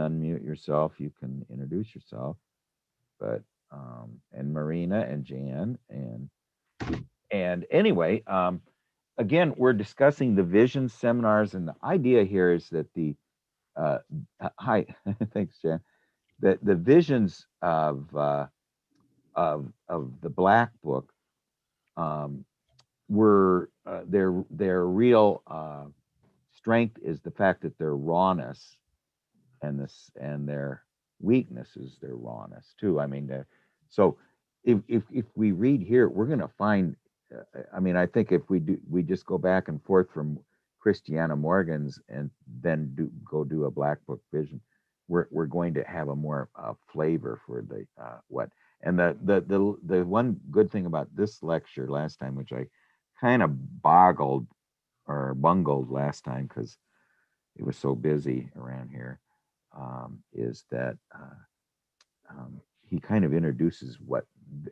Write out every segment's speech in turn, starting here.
unmute yourself, you can introduce yourself. But and Marina and Jan and anyway, again, we're discussing the vision seminars, and the idea here is that the uh, hi, thanks, Jan. That the visions of the Black Book um, were their real strength is the fact that their rawness and their weakness is their rawness too. I mean, so if we read here, we're going to find. I mean, I think if we just go back and forth from Christiana Morgan's and then go do a Black Book vision, we're going to have a more flavor for the what. And the one good thing about this lecture last time, which I kind of boggled or bungled last time because it was so busy around here, is that he kind of introduces what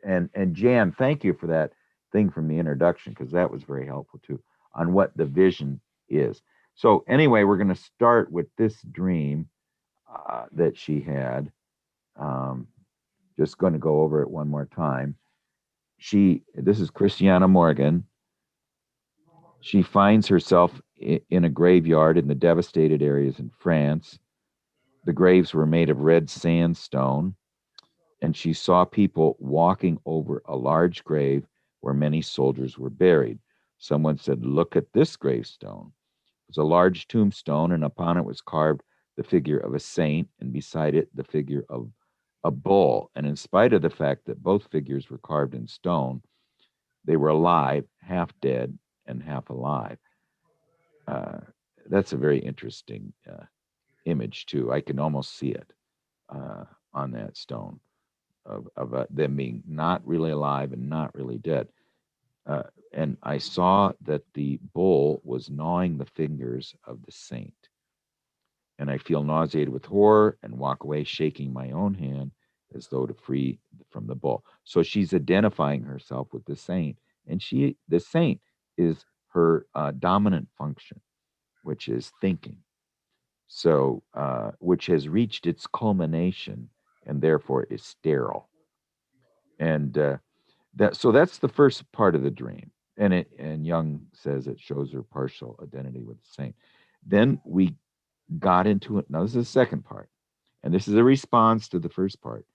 and Jan, thank you for that thing from the introduction because that was very helpful too on what the vision is. So anyway, we're going to start with this dream that she had. Um, just going to go over it one more time. This is Christiana Morgan. She finds herself in a graveyard in the devastated areas in France. The graves were made of red sandstone, and she saw people walking over a large grave where many soldiers were buried. Someone said, "Look at this gravestone." It was a large tombstone, and upon it was carved the figure of a saint, and beside it, the figure of a bull. And in spite of the fact that both figures were carved in stone, they were alive, half dead, and half alive. Uh, that's a very interesting image, too. I can almost see it on that stone of them being not really alive and not really dead. Uh, and I saw that the bull was gnawing the fingers of the saint. And I feel nauseated with horror and walk away shaking my own hand as though to free from the bull. So she's identifying herself with the saint, and the saint is her dominant function, which is thinking. So, which has reached its culmination and therefore is sterile. And that's the first part of the dream. And Jung says it shows her partial identity with the saint. Then we got into it. Now, this is the second part. And this is a response to the first part,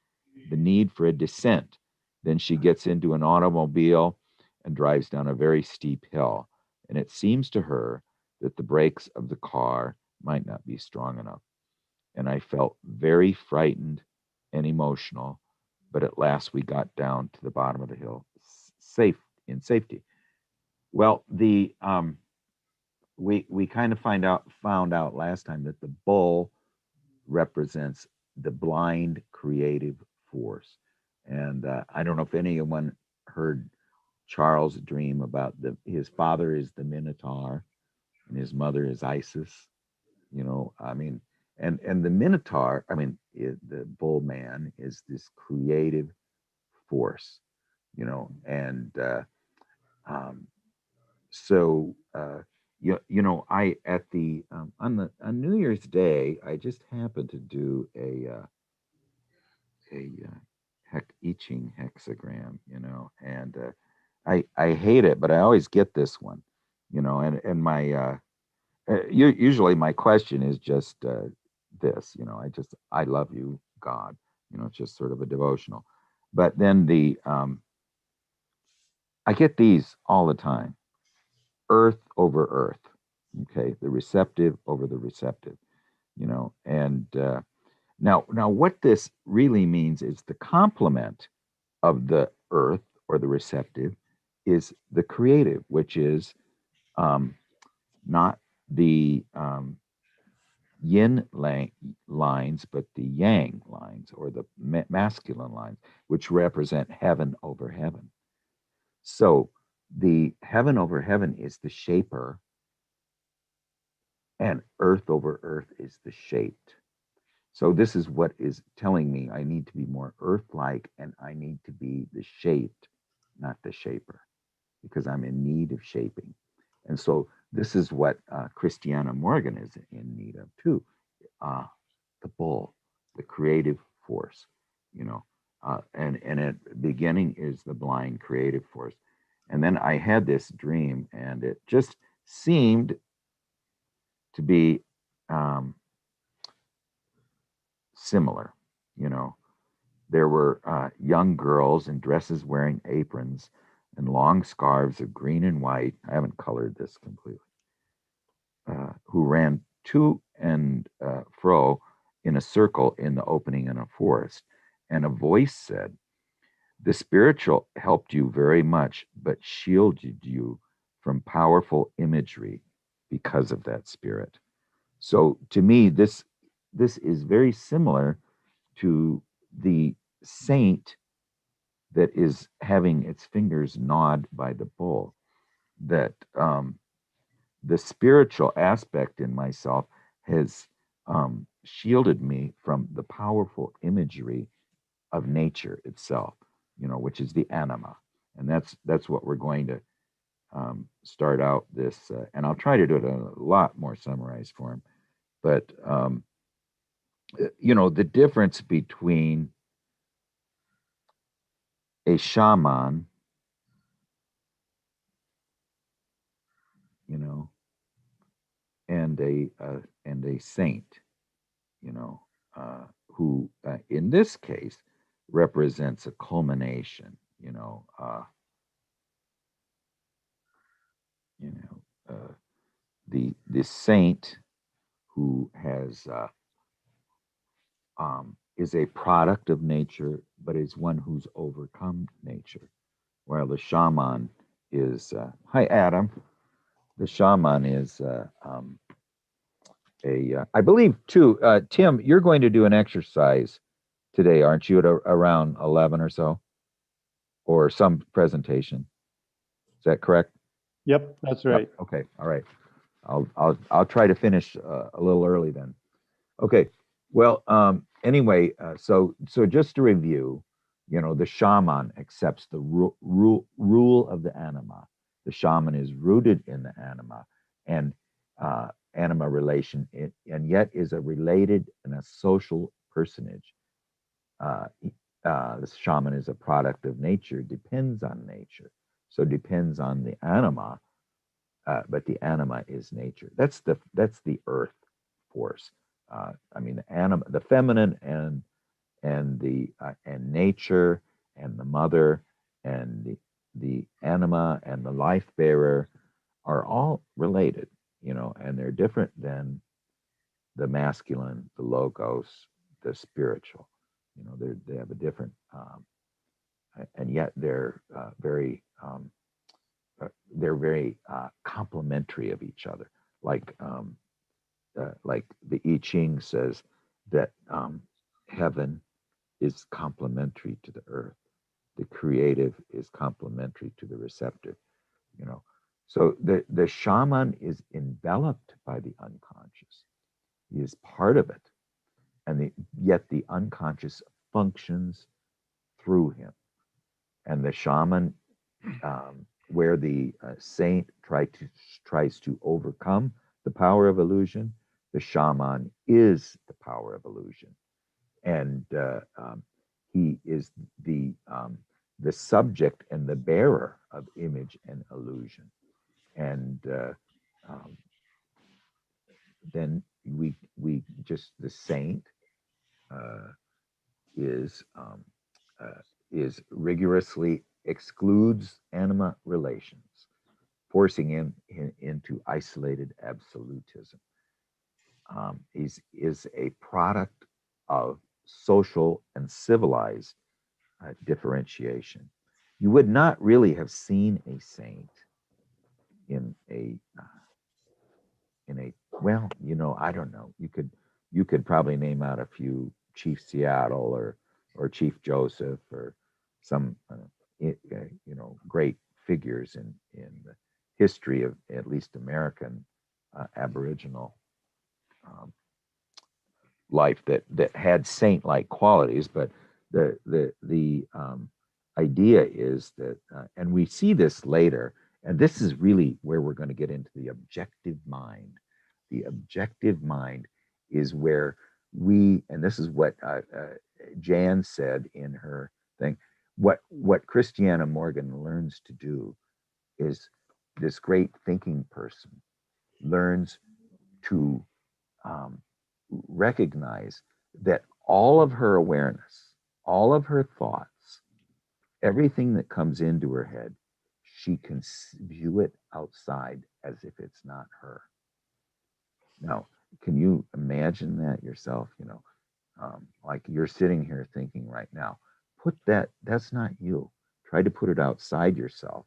the need for a descent. Then she gets into an automobile and drives down a very steep hill. And it seems to her that the brakes of the car might not be strong enough. And I felt very frightened and emotional. But at last we got down to the bottom of the hill, safe in safety. Well, the we kind of found out last time that the bull represents the blind creative force. And I don't know if anyone heard Charles dream about his father is the Minotaur and his mother is Isis. I mean, and the Minotaur, I mean, the bull man is this creative force, and um, so I at the on New Year's Day, I just happened to do a I Ching hexagram, and I hate it, but I always get this one, and my usually my question is just this, I love you, God, it's just sort of a devotional, but then I get these all the time, earth over earth, okay, the receptive over the receptive, and now what this really means is the complement of the earth or the receptive is the creative, which is um, not the yin lines, but the yang lines or the masculine lines, which represent heaven over heaven. So the heaven over heaven is the shaper, and earth over earth is the shaped. So this is what is telling me I need to be more earth-like and I need to be the shaped, not the shaper, because I'm in need of shaping. And so this is what Christiana Morgan is in need of too, uh, the bull, the creative force, you know, and at the beginning is the blind creative force. And then I had this dream, and it just seemed to be um, similar. You know, there were young girls in dresses wearing aprons and long scarves of green and white. I haven't colored this completely. Who ran to and fro in a circle in the opening in a forest. And a voice said, "The spiritual helped you very much, but shielded you from powerful imagery because of that spirit." So to me, this is very similar to the saint that is having its fingers gnawed by the bull. That the spiritual aspect in myself has shielded me from the powerful imagery of nature itself, you know, which is the anima, and that's what we're going to start out this, and I'll try to do it in a lot more summarized form. But you know, the difference between a shaman, you know, and a saint, you know, who in this case represents a culmination, you know, the saint who has is a product of nature, but is one who's overcome nature, while the shaman is hi Adam. The shaman is I believe too. Tim, you're going to do an exercise today, aren't you? At around 11 or so, or some presentation. Is that correct? Yep, that's Yep. right. Okay. All right. I'll try to finish a little early then. Okay. Well, anyway, so just to review, you know, the shaman accepts the rule of the anima. The shaman is rooted in the anima and anima relation, and yet is a related and a social personage. Uh, the shaman is a product of nature, depends on nature, so depends on the anima, but the anima is nature. That's the earth force. I mean, the anima, the feminine, and the and nature, and the mother, and the anima, and the life bearer are all related, you know, and they're different than the masculine, the logos, the spiritual. You know, they have a different, and yet they're very complementary of each other. Like the I Ching says that heaven is complementary to the earth. The creative is complementary to the receptive. You know, so the shaman is enveloped by the unconscious. He is part of it, and yet the unconscious functions through him. And the shaman, where the saint tries to overcome the power of illusion, the shaman is the power of illusion, and he is the subject and the bearer of image and illusion. And um, then we just the saint uh, is uh, is rigorously excludes anima relations, forcing him into isolated absolutism. Is a product of social and civilized differentiation. You would not really have seen a saint in a well, you know, I don't know. You could probably name out a few Chief Seattle or Chief Joseph or some you know, great figures in the history of at least American Aboriginal um, life that had saint-like qualities. But the idea is that, and we see this later, and this is really where we're going to get into the objective mind. The objective mind is where and this is what Jan said in her thing, what Christiana Morgan learns to do is, this great thinking person learns to recognize that all of her awareness, all of her thoughts, everything that comes into her head, she can view it outside as if it's not her. Now, can you imagine that yourself? Like you're sitting here thinking right now, that's not you. Try to put it outside yourself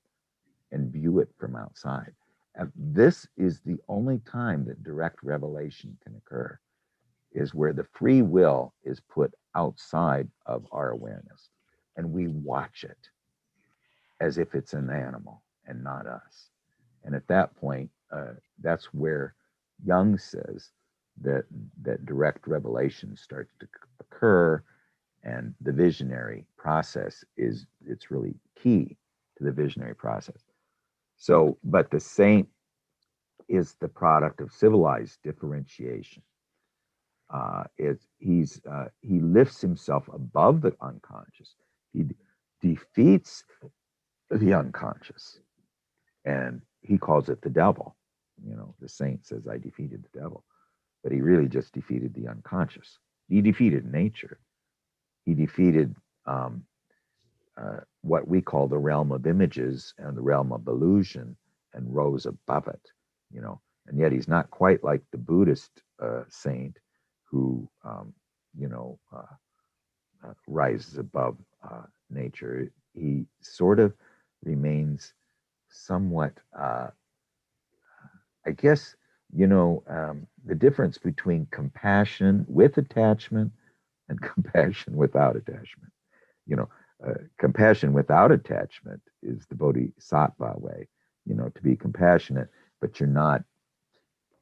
and view it from outside. And this is the only time that direct revelation can occur, is where the free will is put outside of our awareness and we watch it as if it's an animal and not us. And at that point, that's where Jung says that direct revelation starts to occur, and the visionary process it's really key to the visionary process. So, but the saint is the product of civilized differentiation. He lifts himself above the unconscious. He defeats the unconscious, and he calls it the devil. The saint says, I defeated the devil, but he really just defeated the unconscious. He defeated nature. He defeated what we call the realm of images and the realm of illusion, and rose above it. And yet he's not quite like the Buddhist saint who rises above nature. He sort of remains somewhat, I guess, the difference between compassion with attachment and compassion without attachment. Compassion without attachment is the bodhisattva way, to be compassionate, but you're not,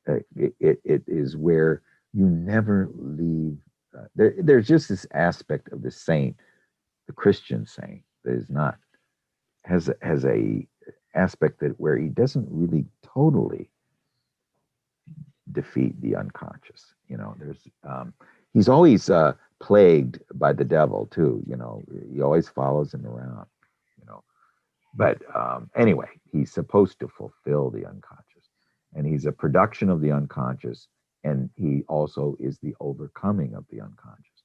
it is where you never leave. There's just this aspect of the saint, the Christian saint, that is not, has a aspect that where he doesn't really totally defeat the unconscious. He's always plagued by the devil too. He always follows him around. But anyway, he's supposed to fulfill the unconscious, and he's a production of the unconscious, and he also is the overcoming of the unconscious.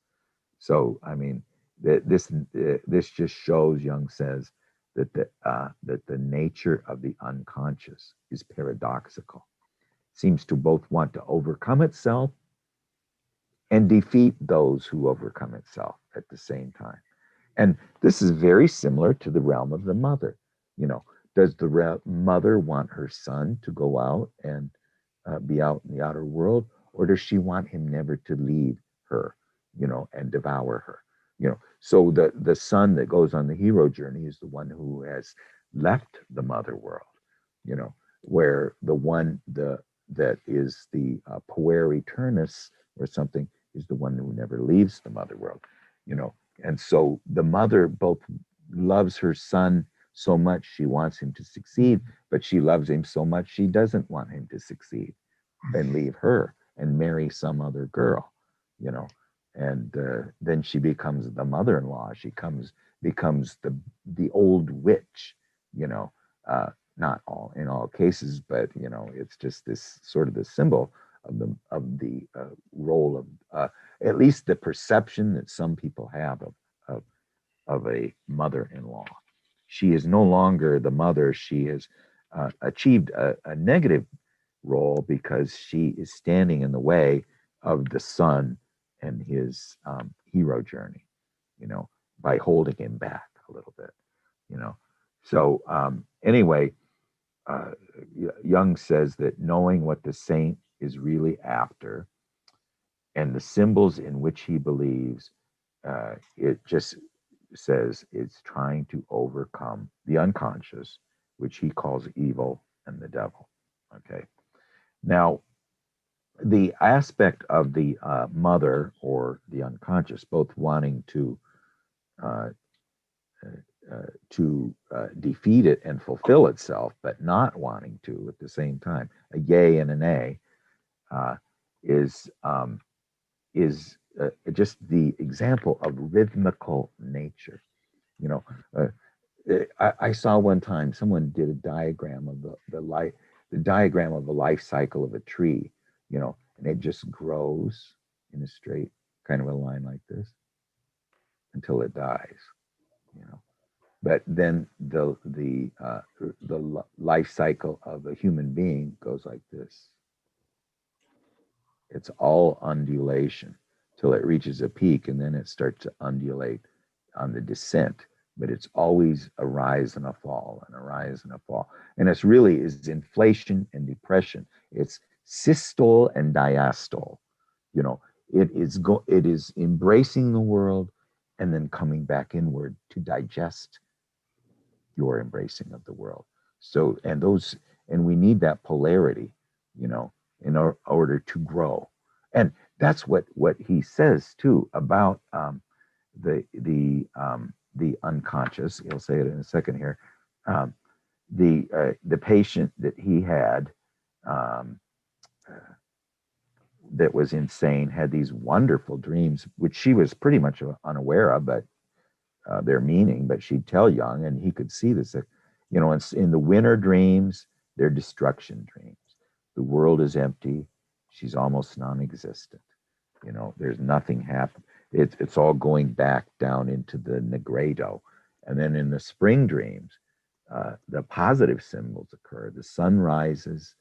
So, I mean, this just shows, Jung says, that the nature of the unconscious is paradoxical. Seems to both want to overcome itself and defeat those who overcome itself at the same time. And this is very similar to the realm of the mother. Does the mother want her son to go out and be out in the outer world, or does she want him never to leave her, and devour her? So the son that goes on the hero journey is the one who has left the mother world, where the one that is the puer aeternus or something is the one who never leaves the mother world. And so the mother both loves her son so much she wants him to succeed, but she loves him so much she doesn't want him to succeed and leave her and marry some other girl, and then she becomes the mother-in-law. She becomes the old witch, not all in all cases, but it's just this sort of the symbol of the role of at least the perception that some people have of a mother-in-law. She is no longer the mother. She has achieved a negative role because she is standing in the way of the son and his hero journey, by holding him back a little bit, So anyway, Jung says that knowing what the saint is really after and the symbols in which he believes, it just says it's trying to overcome the unconscious, which he calls evil and the devil. Okay. Now, the aspect of the mother or the unconscious, both wanting to defeat it and fulfill itself, but not wanting to at the same time, a yay and an a, is is just the example of rhythmical nature. You know, uh, I saw one time someone did a diagram of the diagram of the life cycle of a tree. You know, and it just grows in a straight kind of a line like this until it dies. You know, but then the life cycle of a human being goes like this. It's all undulation till it reaches a peak, and then it starts to undulate on the descent. But it's always a rise and a fall and a rise and a fall. And it's really is inflation and depression. It's systole and diastole. You know, it is embracing the world and then coming back inward to digest your embracing of the world. So, and we need that polarity, you know, in order to grow. And that's what he says too about the unconscious. He'll say it in a second here. Um, the patient that he had um, that was insane had these wonderful dreams, which she was pretty much unaware of, but their meaning, but she'd tell Young, and he could see this. You know, in the winter dreams, they're destruction dreams. The world is empty. She's almost non-existent. You know, there's nothing happening. It's all going back down into the negredo. And then in the spring dreams, the positive symbols occur. The sun rises.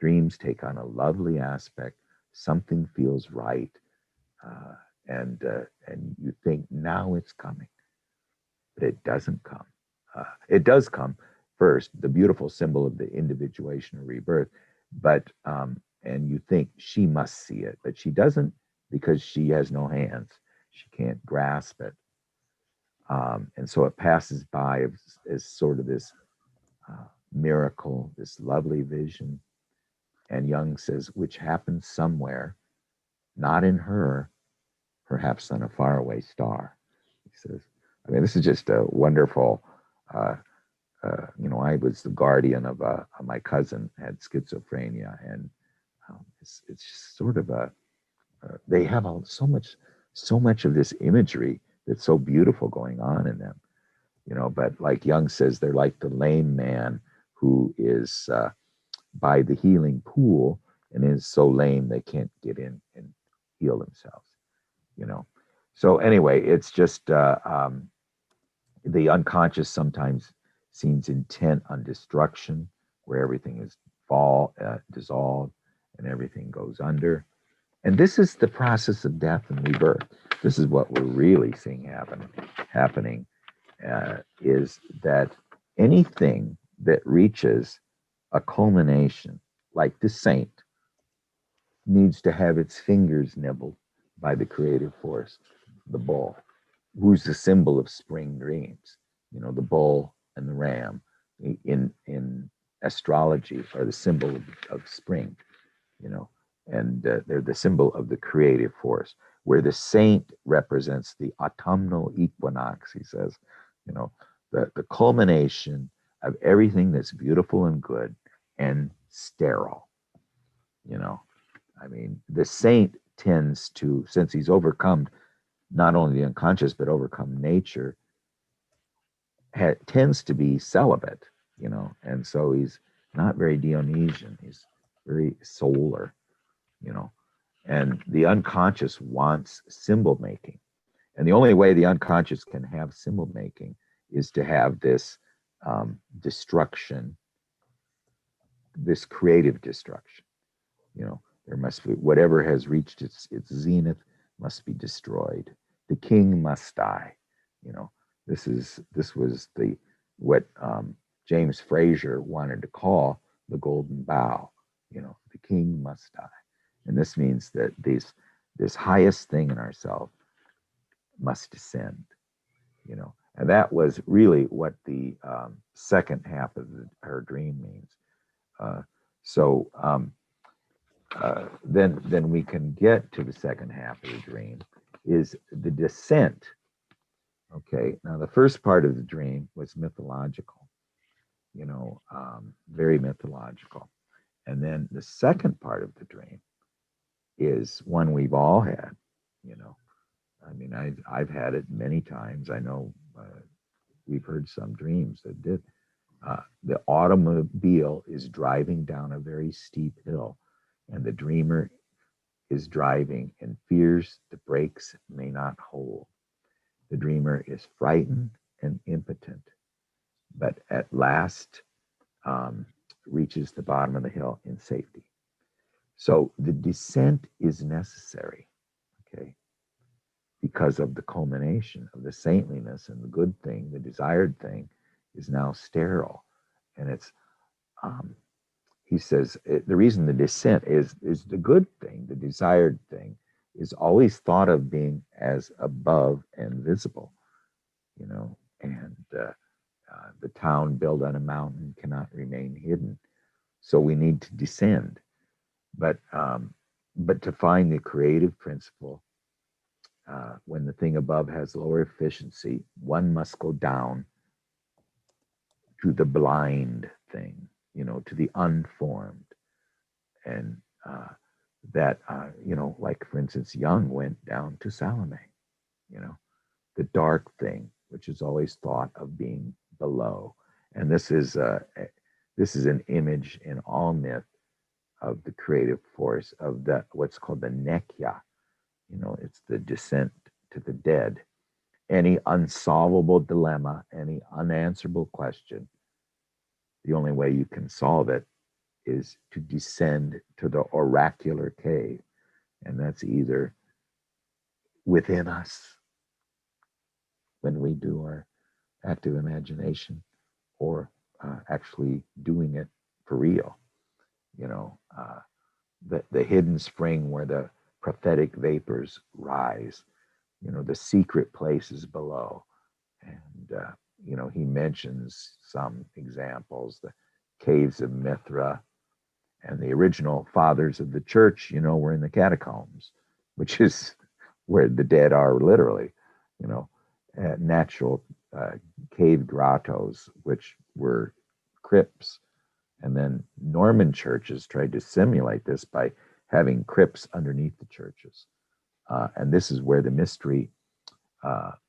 Dreams take on a lovely aspect. Something feels right, uh, and you think now it's coming, but it doesn't come. It does come first, the beautiful symbol of the individuation or rebirth, but and you think she must see it, but she doesn't because she has no hands. She can't grasp it, and so it passes by as sort of this miracle, this lovely vision. And Jung says, which happens somewhere, not in her, perhaps on a faraway star. He says, I mean, this is just a wonderful. Uh, you know, I was the guardian of my cousin had schizophrenia, and it's just sort of they have so much of this imagery that's so beautiful going on in them, you know. But like Jung says, they're like the lame man who is by the healing pool and is so lame they can't get in and heal themselves, you know. So anyway, it's just the unconscious sometimes seems intent on destruction, where everything is dissolved, and everything goes under. And this is the process of death and rebirth. This is what we're really seeing happening is that anything that reaches a culmination, like the saint, needs to have its fingers nibbled by the creative force, the bull, who's the symbol of spring dreams. You know, the bull and the ram in astrology are the symbol of spring, you know, and they're the symbol of the creative force, where the saint represents the autumnal equinox, he says, you know, the culmination of everything that's beautiful and good and sterile, you know. I mean, the saint tends to, since he's overcome not only the unconscious, but overcome nature, tends to be celibate, you know, and so he's not very Dionysian. He's very solar, you know, and the unconscious wants symbol making. And the only way the unconscious can have symbol making is to have this destruction, this creative destruction. You know, there must be whatever has reached its zenith must be destroyed. The king must die. You know, this was the what James Frazer wanted to call the golden bough. You know, the king must die, and this means that this highest thing in ourselves must descend. You know, and that was really what the second half of her dream means. Uh, so then we can get to the second half of the dream is the descent. Okay, now the first part of the dream was mythological, you know, very mythological. And then the second part of the dream is one we've all had, you know. I mean, I've had it many times. I know we've heard some dreams that did. The automobile is driving down a very steep hill, and the dreamer is driving and fears the brakes may not hold. The dreamer is frightened and impotent, but at last um, reaches the bottom of the hill in safety. So the descent is necessary, okay, because of the culmination of the saintliness and the good thing, the desired thing, is now sterile, and it's um, he says the reason the descent is the good thing, the desired thing, is always thought of being as above and visible, you know, and the town built on a mountain cannot remain hidden, so we need to descend, but to find the creative principle. When the thing above has lower efficiency, one must go down to the blind thing, you know, to the unformed. And like for instance, Jung went down to Salome, you know, the dark thing, which is always thought of being below. And this is an image in all myth of the creative force of the what's called the nekya. You know, it's the descent to the dead. Any unsolvable dilemma, any unanswerable question, the only way you can solve it is to descend to the oracular cave. And that's either within us when we do our active imagination or actually doing it for real. You know, the hidden spring where the prophetic vapors rise, you know, the secret places below. And, you know, he mentions some examples, the caves of Mithra, and the original fathers of the church, you know, were in the catacombs, which is where the dead are literally, you know, natural cave grottos, which were crypts. And then Norman churches tried to simulate this by having crypts underneath the churches. And this is where the mystery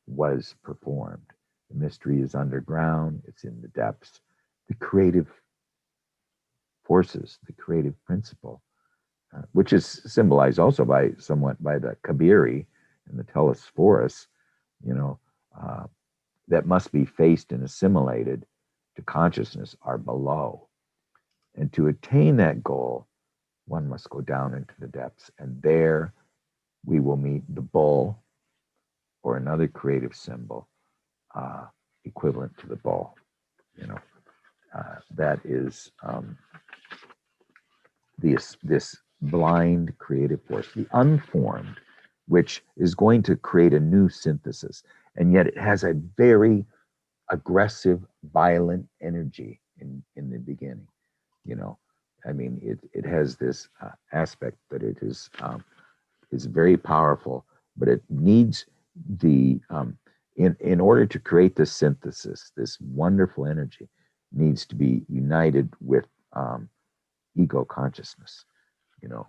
was performed. The mystery is underground, it's in the depths. The creative forces, the creative principle, which is symbolized also by somewhat by the Kabiri and the Telesphorus, you know, that must be faced and assimilated to consciousness are below. And to attain that goal, one must go down into the depths. And there we will meet the bull or another creative symbol equivalent to the bull. You know, that is this blind creative force, the unformed, which is going to create a new synthesis. And yet it has a very aggressive, violent energy in the beginning. You know, I mean, it has this aspect that it is very powerful, but it needs the in order to create this synthesis, this wonderful energy needs to be united with ego consciousness. You know,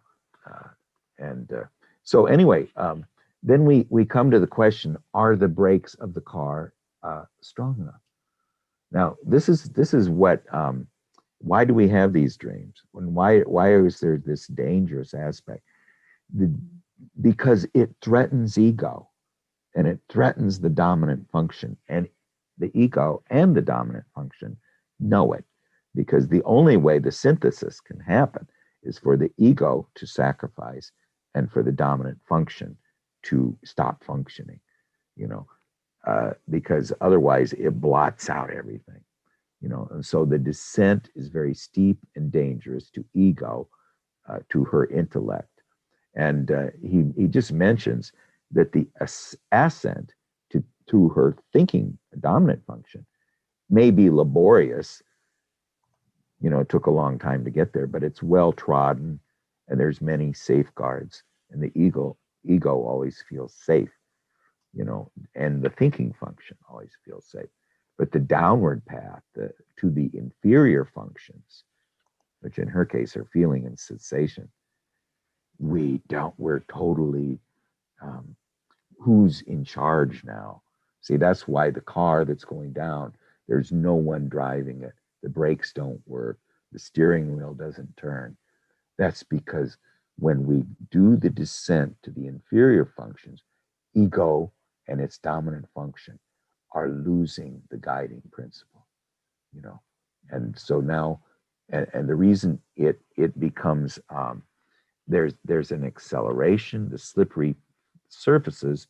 and so anyway, then we come to the question: are the brakes of the car strong enough? Now, this is what. Why do we have these dreams? And why is there this dangerous aspect? Because it threatens ego, and it threatens the dominant function, and the ego and the dominant function know it, because the only way the synthesis can happen is for the ego to sacrifice and for the dominant function to stop functioning, you know, because otherwise it blots out everything, you know. And so the descent is very steep and dangerous to ego, to her intellect. And he just mentions that the ascent to her thinking dominant function may be laborious. You know, it took a long time to get there, but it's well trodden, and there's many safeguards, and the ego always feels safe, you know, and the thinking function always feels safe. But the downward path to the inferior functions, which in her case are feeling and sensation, we're totally um, who's in charge now. See, that's why the car that's going down, there's no one driving it. The brakes don't work. The steering wheel doesn't turn. That's because when we do the descent to the inferior functions, ego and its dominant function are losing the guiding principle, you know. And so now, and the reason it becomes there's an acceleration, the slippery surfaces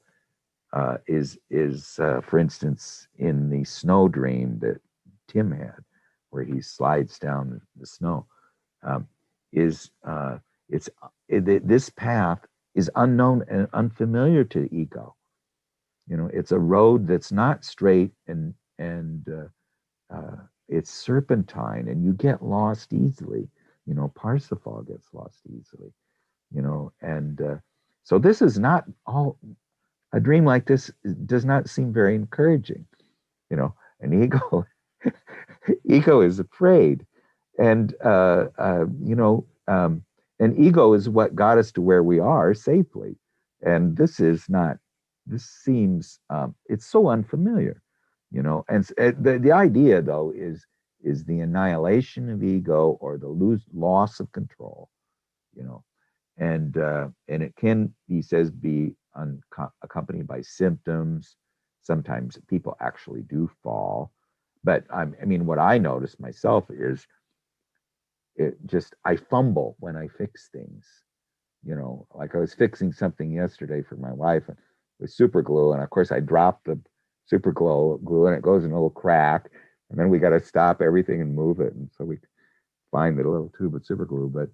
is for instance in the snow dream that Tim had, where he slides down the snow, um, is this path is unknown and unfamiliar to the ego. You know, it's a road that's not straight and it's serpentine, and you get lost easily. You know, Parsifal gets lost easily. You know, and so this is not all. A dream like this does not seem very encouraging. You know, an ego ego is afraid, and and ego is what got us to where we are safely, and this is not. This seems it's so unfamiliar, you know. And the idea though is the annihilation of ego or the loss of control, you know. And it can, he says, be accompanied by symptoms. Sometimes people actually do fall, but I mean, what I notice myself is I fumble when I fix things. You know, like I was fixing something yesterday for my wife and with super glue, and of course I dropped the super glue and it goes in a little crack, and then we got to stop everything and move it, and so we find the little tube of super glue. But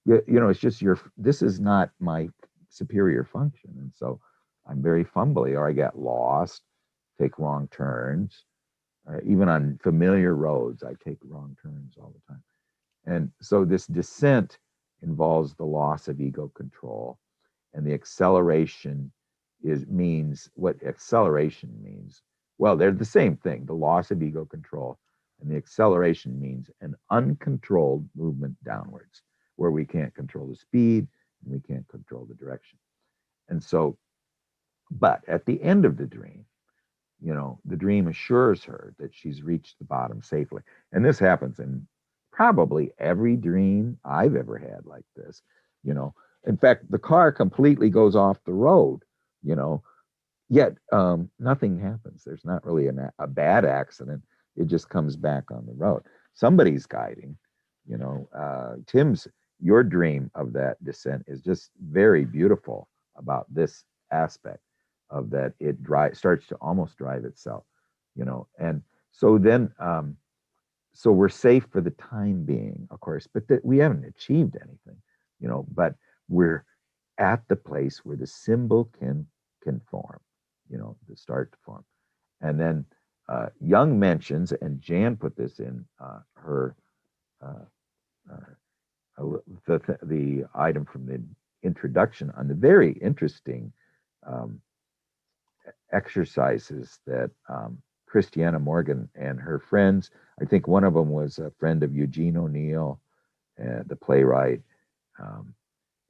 you know, it's just this is not my superior function, and so I'm very fumbly, or I get lost, take wrong turns. Even on familiar roads, I take wrong turns all the time. And so this descent involves the loss of ego control, and the acceleration means what acceleration means. Well, they're the same thing, the loss of ego control, and the acceleration means an uncontrolled movement downwards, where we can't control the speed and we can't control the direction. And so, but at the end of the dream, you know, the dream assures her that she's reached the bottom safely. And this happens in probably every dream I've ever had like this, you know. In fact, the car completely goes off the road, you know, yet nothing happens. There's not really a bad accident. It just comes back on the road. Somebody's guiding, you know. Your dream of that descent is just very beautiful about this aspect of that. It starts to almost drive itself, you know. And so then so we're safe for the time being, of course, but we haven't achieved anything, you know. But we're at the place where the symbol can form, you know, to start to form. And then Young mentions, and Jan put this in her uh, the item from the introduction on the very interesting um, exercises that Christiana Morgan and her friends, I think one of them was a friend of Eugene O'Neill, the playwright. Um,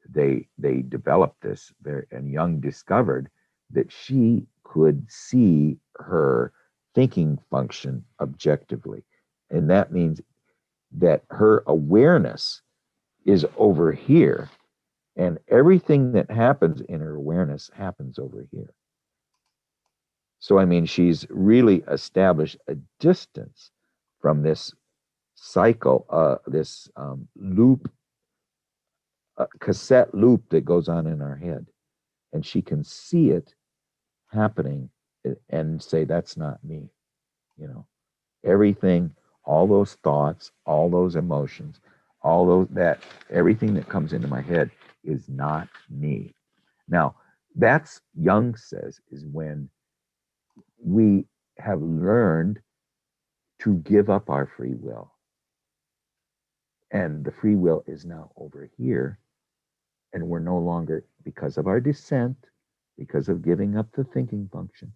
they developed this there, and Young discovered that she could see her thinking function objectively, and that means that her awareness is over here, and everything that happens in her awareness happens over here. So I mean, she's really established a distance from this cycle, this loop, cassette loop that goes on in our head, and she can see it happening and say, that's not me. You know, everything, all those thoughts, all those emotions, all those that everything that comes into my head is not me. Now, that's, Jung says, is when we have learned to give up our free will. And the free will is now over here. And we're no longer, because of our descent, because of giving up the thinking function,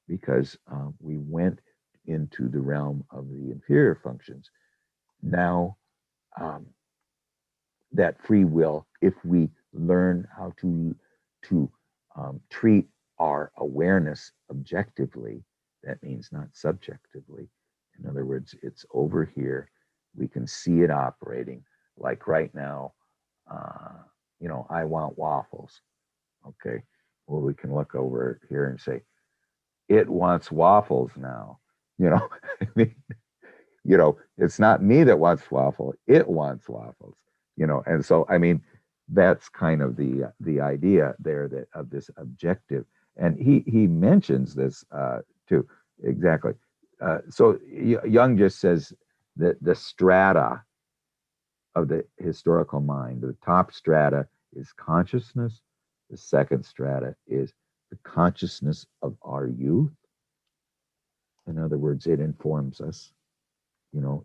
because we went into the realm of the inferior functions. Now, that free will, if we learn how to treat our awareness objectively, that means not subjectively. In other words, it's over here. We can see it operating. Like right now, uh, I want waffles. Okay. Well, we can look over here and say, it wants waffles now. I mean, it's not me that wants waffle. It wants waffles. And so, I mean, that's kind of the idea there that of this objective. And he mentions this too. Exactly. So Jung just says that the strata of the historical mind, the top strata is consciousness. The second strata is the consciousness of our youth. In other words, it informs us.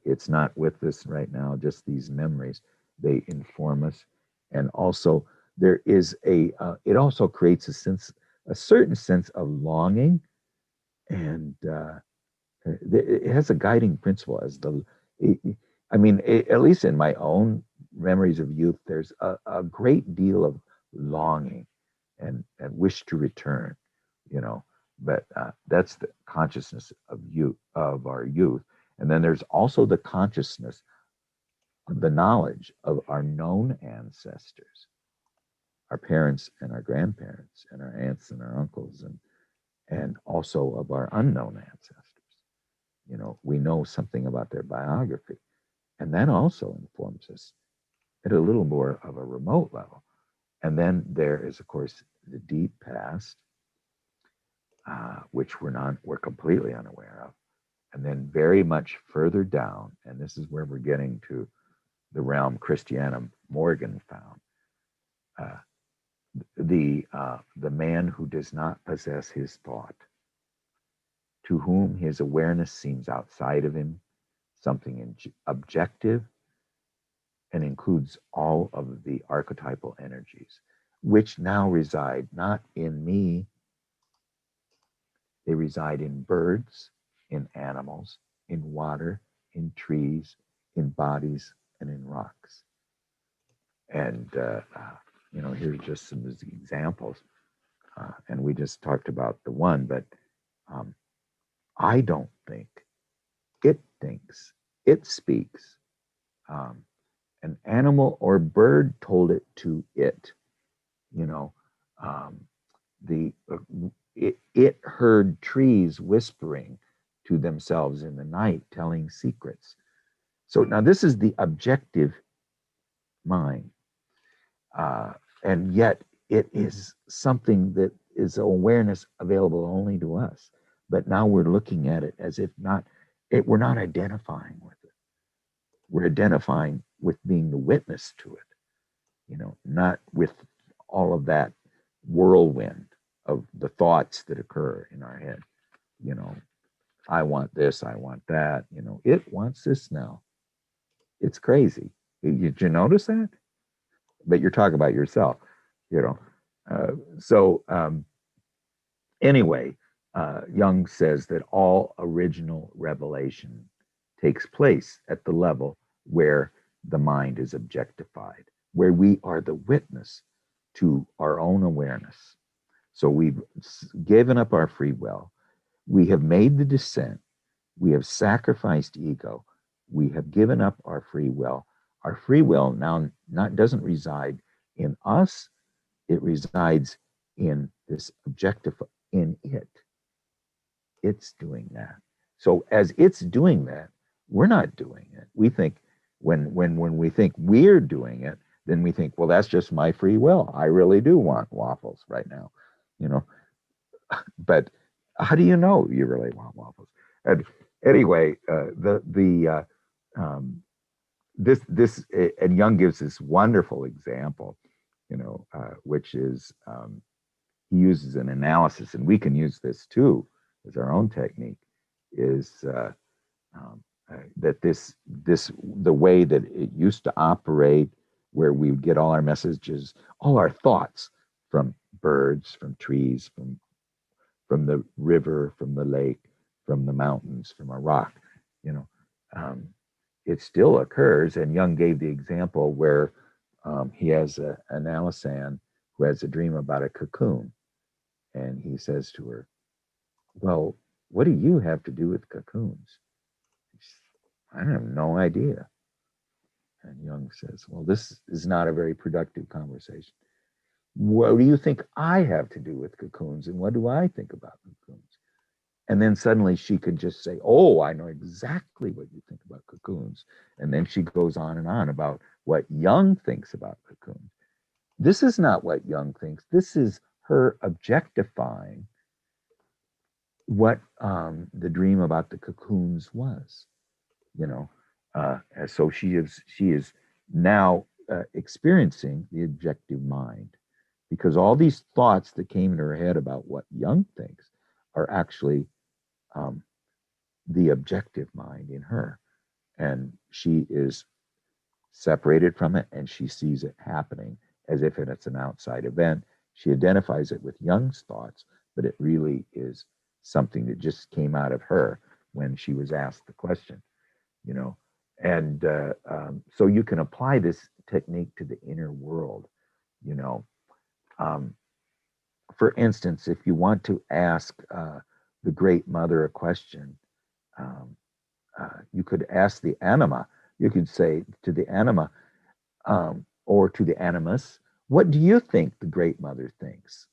It's not with us right now, just these memories. They inform us. And also, there is it also creates a certain sense of longing. And it has a guiding principle I mean, at least in my own memories of youth, there's a great deal of longing and wish to return, you know. But that's the consciousness of our youth. And then there's also the consciousness of the knowledge of our known ancestors, our parents and our grandparents and our aunts and our uncles, and also of our unknown ancestors. We know something about their biography. And that also informs us at a little more of a remote level. And then there is, of course, the deep past, which we're completely unaware of. And then very much further down, and this is where we're getting to the realm Christiana Morgan found, the man who does not possess his thought, to whom his awareness seems outside of him, something objective, and includes all of the archetypal energies, which now reside not in me, they reside in birds, in animals, in water, in trees, in bodies, and in rocks. And, here's just some examples. And we just talked about the one, but I don't think, it thinks, it speaks. An animal or bird told it to it. Um, it heard trees whispering to themselves in the night, telling secrets. So now this is the objective mind, and yet it is something that is awareness available only to us. But now we're looking at it as if we're not identifying with it. We're identifying with being the witness to it, not with all of that whirlwind of the thoughts that occur in our head. I want this, I want that, it wants this now. It's crazy. Did you notice that? But you're talking about yourself, anyway, Jung says that all original revelation takes place at the level where the mind is objectified, where we are the witness to our own awareness. So we've given up our free will. We have made the descent. We have sacrificed ego. We have given up our free will. Our free will now doesn't reside in us. It resides in this objective, in it. It's doing that. So as it's doing that, we're not doing it. We think when we think we're doing it, then we think, well, that's just my free will. I really do want waffles right now, But how do you know you really want waffles? And anyway, this and Jung gives this wonderful example, which is he uses an analysis, and we can use this too as our own technique. Is that the way that it used to operate, where we would get all our messages, all our thoughts from birds, from trees, from the river, from the lake, from the mountains, from a rock, it still occurs. And Jung gave the example where he has an Alisand who has a dream about a cocoon. And he says to her, well, what do you have to do with cocoons? I have no idea. And Jung says, well, this is not a very productive conversation. What do you think I have to do with cocoons? And what do I think about cocoons? And then suddenly she could just say, oh, I know exactly what you think about cocoons. And then she goes on and on about what Jung thinks about cocoons. This is not what Jung thinks. This is her objectifying what the dream about the cocoons was, you know. So she is now experiencing the objective mind, because all these thoughts that came in her head about what Jung thinks are actually the objective mind in her, and she is separated from it, and she sees it happening as if it's an outside event. She identifies it with Jung's thoughts, but it really is something that just came out of her when she was asked the question, you know. And so you can apply this technique to the inner world, you know. For instance, if you want to ask the Great Mother a question, you could ask the anima. You could say to the anima, or to the animus, what do you think the Great Mother thinks?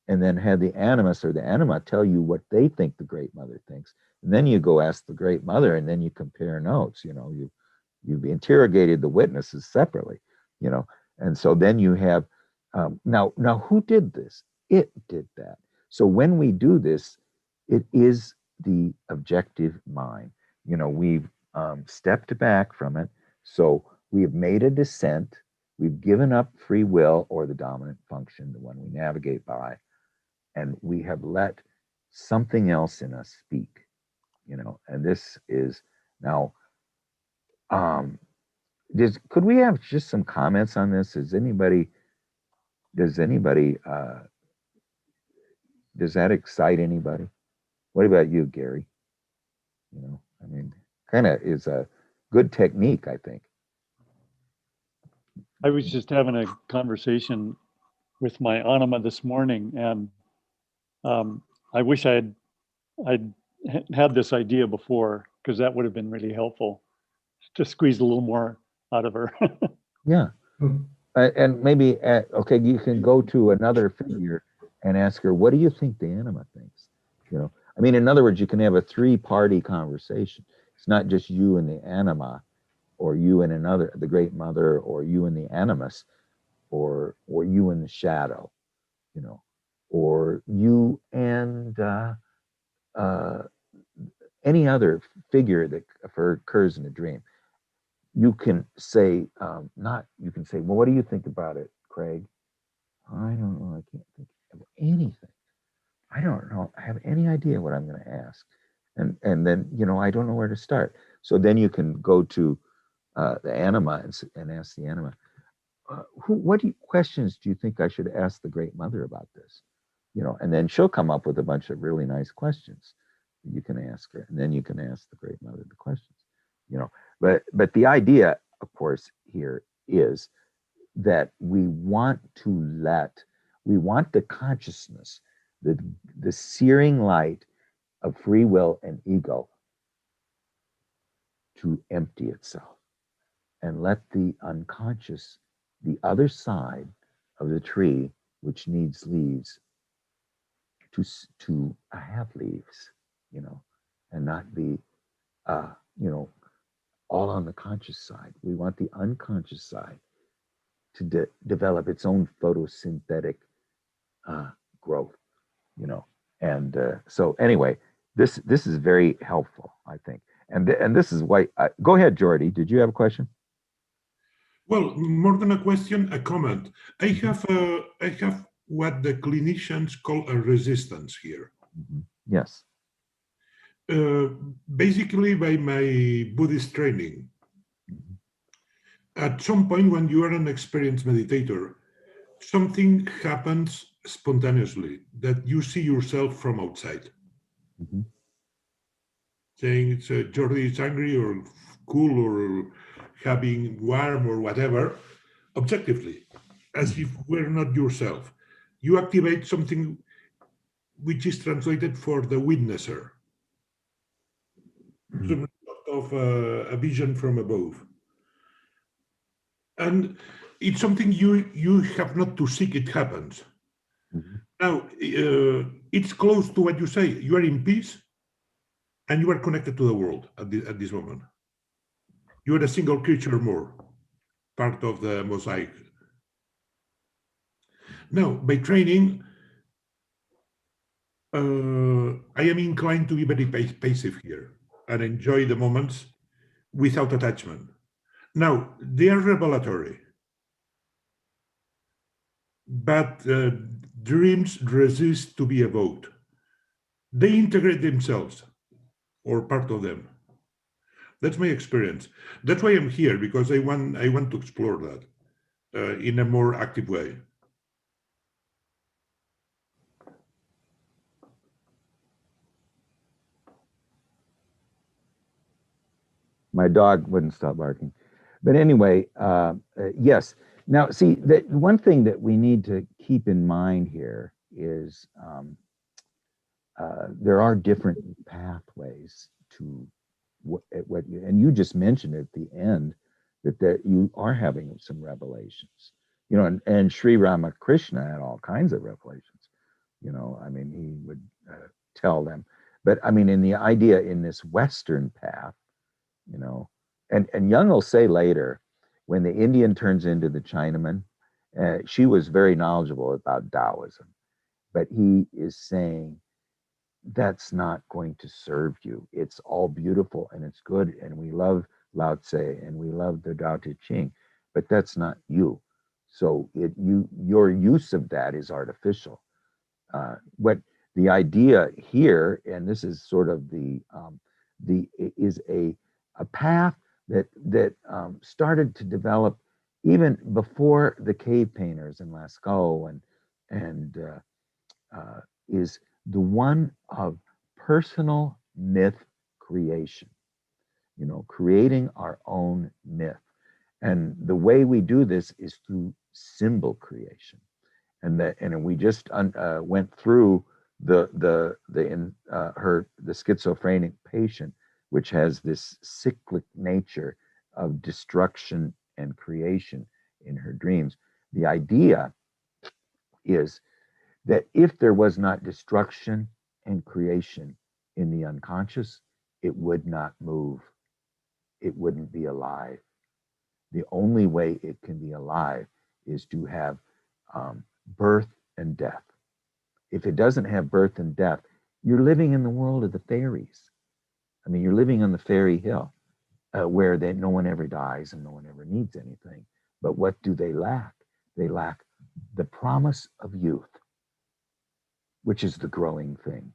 And then have the animus or the anima tell you what they think the Great Mother thinks. And then you go ask the Great Mother, and then you compare notes. You know, you've interrogated the witnesses separately, you know. And so then you have, now who did this? It did that. So when we do this, it is the objective mind. You know, we've stepped back from it. So we have made a descent. We've given up free will, or the dominant function, the one we navigate by, and we have let something else in us speak, you know. And this is now, could we have just some comments on this? Does anybody, does that excite anybody? What about you, Gary? You know, I mean, kind of is a good technique, I think. I was just having a conversation with my anima this morning, and I wish I'd had this idea before, because that would have been really helpful to squeeze a little more out of her. Yeah. And maybe, okay, you can go to another figure and ask her, what do you think the anima thinks? You know, I mean, in other words, you can have a three-party conversation. It's not just you and the anima, or you and another, the Great Mother, or you and the animus, or you and the shadow, you know, or you and any other figure that occurs in a dream. You can say, you can say, well, what do you think about it, Craig? I don't know. I can't think of anything. I don't know. I have any idea what I'm going to ask. And then, you know, I don't know where to start. So then you can go to the anima and ask the anima, what questions do you think I should ask the Great Mother about this? You know, and then she'll come up with a bunch of really nice questions you can ask her. And then you can ask the Great Mother the questions, you know. But the idea, of course, here is that we want the consciousness, the searing light of free will and ego to empty itself, and let the unconscious, the other side of the tree, which needs leaves, to have leaves, you know, and not be, you know, all on the conscious side. We want the unconscious side to develop its own photosynthetic growth, you know. And so anyway, this is very helpful, I think. And this is why. Go ahead, Jordy. Did you have a question? Well, more than a question, a comment. I have what the clinicians call a resistance here. Mm-hmm. Yes. Basically, by my Buddhist training, at some point when you are an experienced meditator, something happens spontaneously that you see yourself from outside. Mm-hmm. Saying it's Jordi is angry or cool or having warm or whatever, objectively, as if we're not yourself. You activate something which is translated for the witnesser. Some sort of a vision from above. And it's something you have not to seek, it happens. Now, it's close to what you say. You are in peace and you are connected to the world at this moment. You are a single creature more, part of the mosaic. Now, by training, I am inclined to be very passive here and enjoy the moments without attachment. Now, they are revelatory, but dreams resist to be evoked. They integrate themselves or part of them. That's my experience. That's why I'm here, because I want to explore that in a more active way. My dog wouldn't stop barking. But anyway, yes. Now, see, the one thing that we need to keep in mind here is there are different pathways to what you, and you just mentioned at the end that you are having some revelations, you know, and Sri Ramakrishna had all kinds of revelations, you know, I mean, he would tell them, but I mean, in the idea in this Western path, you know, and Jung will say later, when the Indian turns into the Chinaman, she was very knowledgeable about Taoism, but he is saying that's not going to serve you. It's all beautiful and it's good, and we love Lao Tse and we love the Tao Te Ching, but that's not you. So your use of that is artificial. What the idea here, and this is sort of the is a path that started to develop even before the cave painters in Lascaux, and is the one of personal myth creation, you know, creating our own myth. And the way we do this is through symbol creation. And we just went through the schizophrenic patient, which has this cyclic nature of destruction and creation in her dreams. The idea is that if there was not destruction and creation in the unconscious, it would not move. It wouldn't be alive. The only way it can be alive is to have birth and death. If it doesn't have birth and death, you're living in the world of the fairies. I mean, you're living on the fairy hill where no one ever dies and no one ever needs anything. But what do they lack? They lack the promise of youth, which is the growing thing,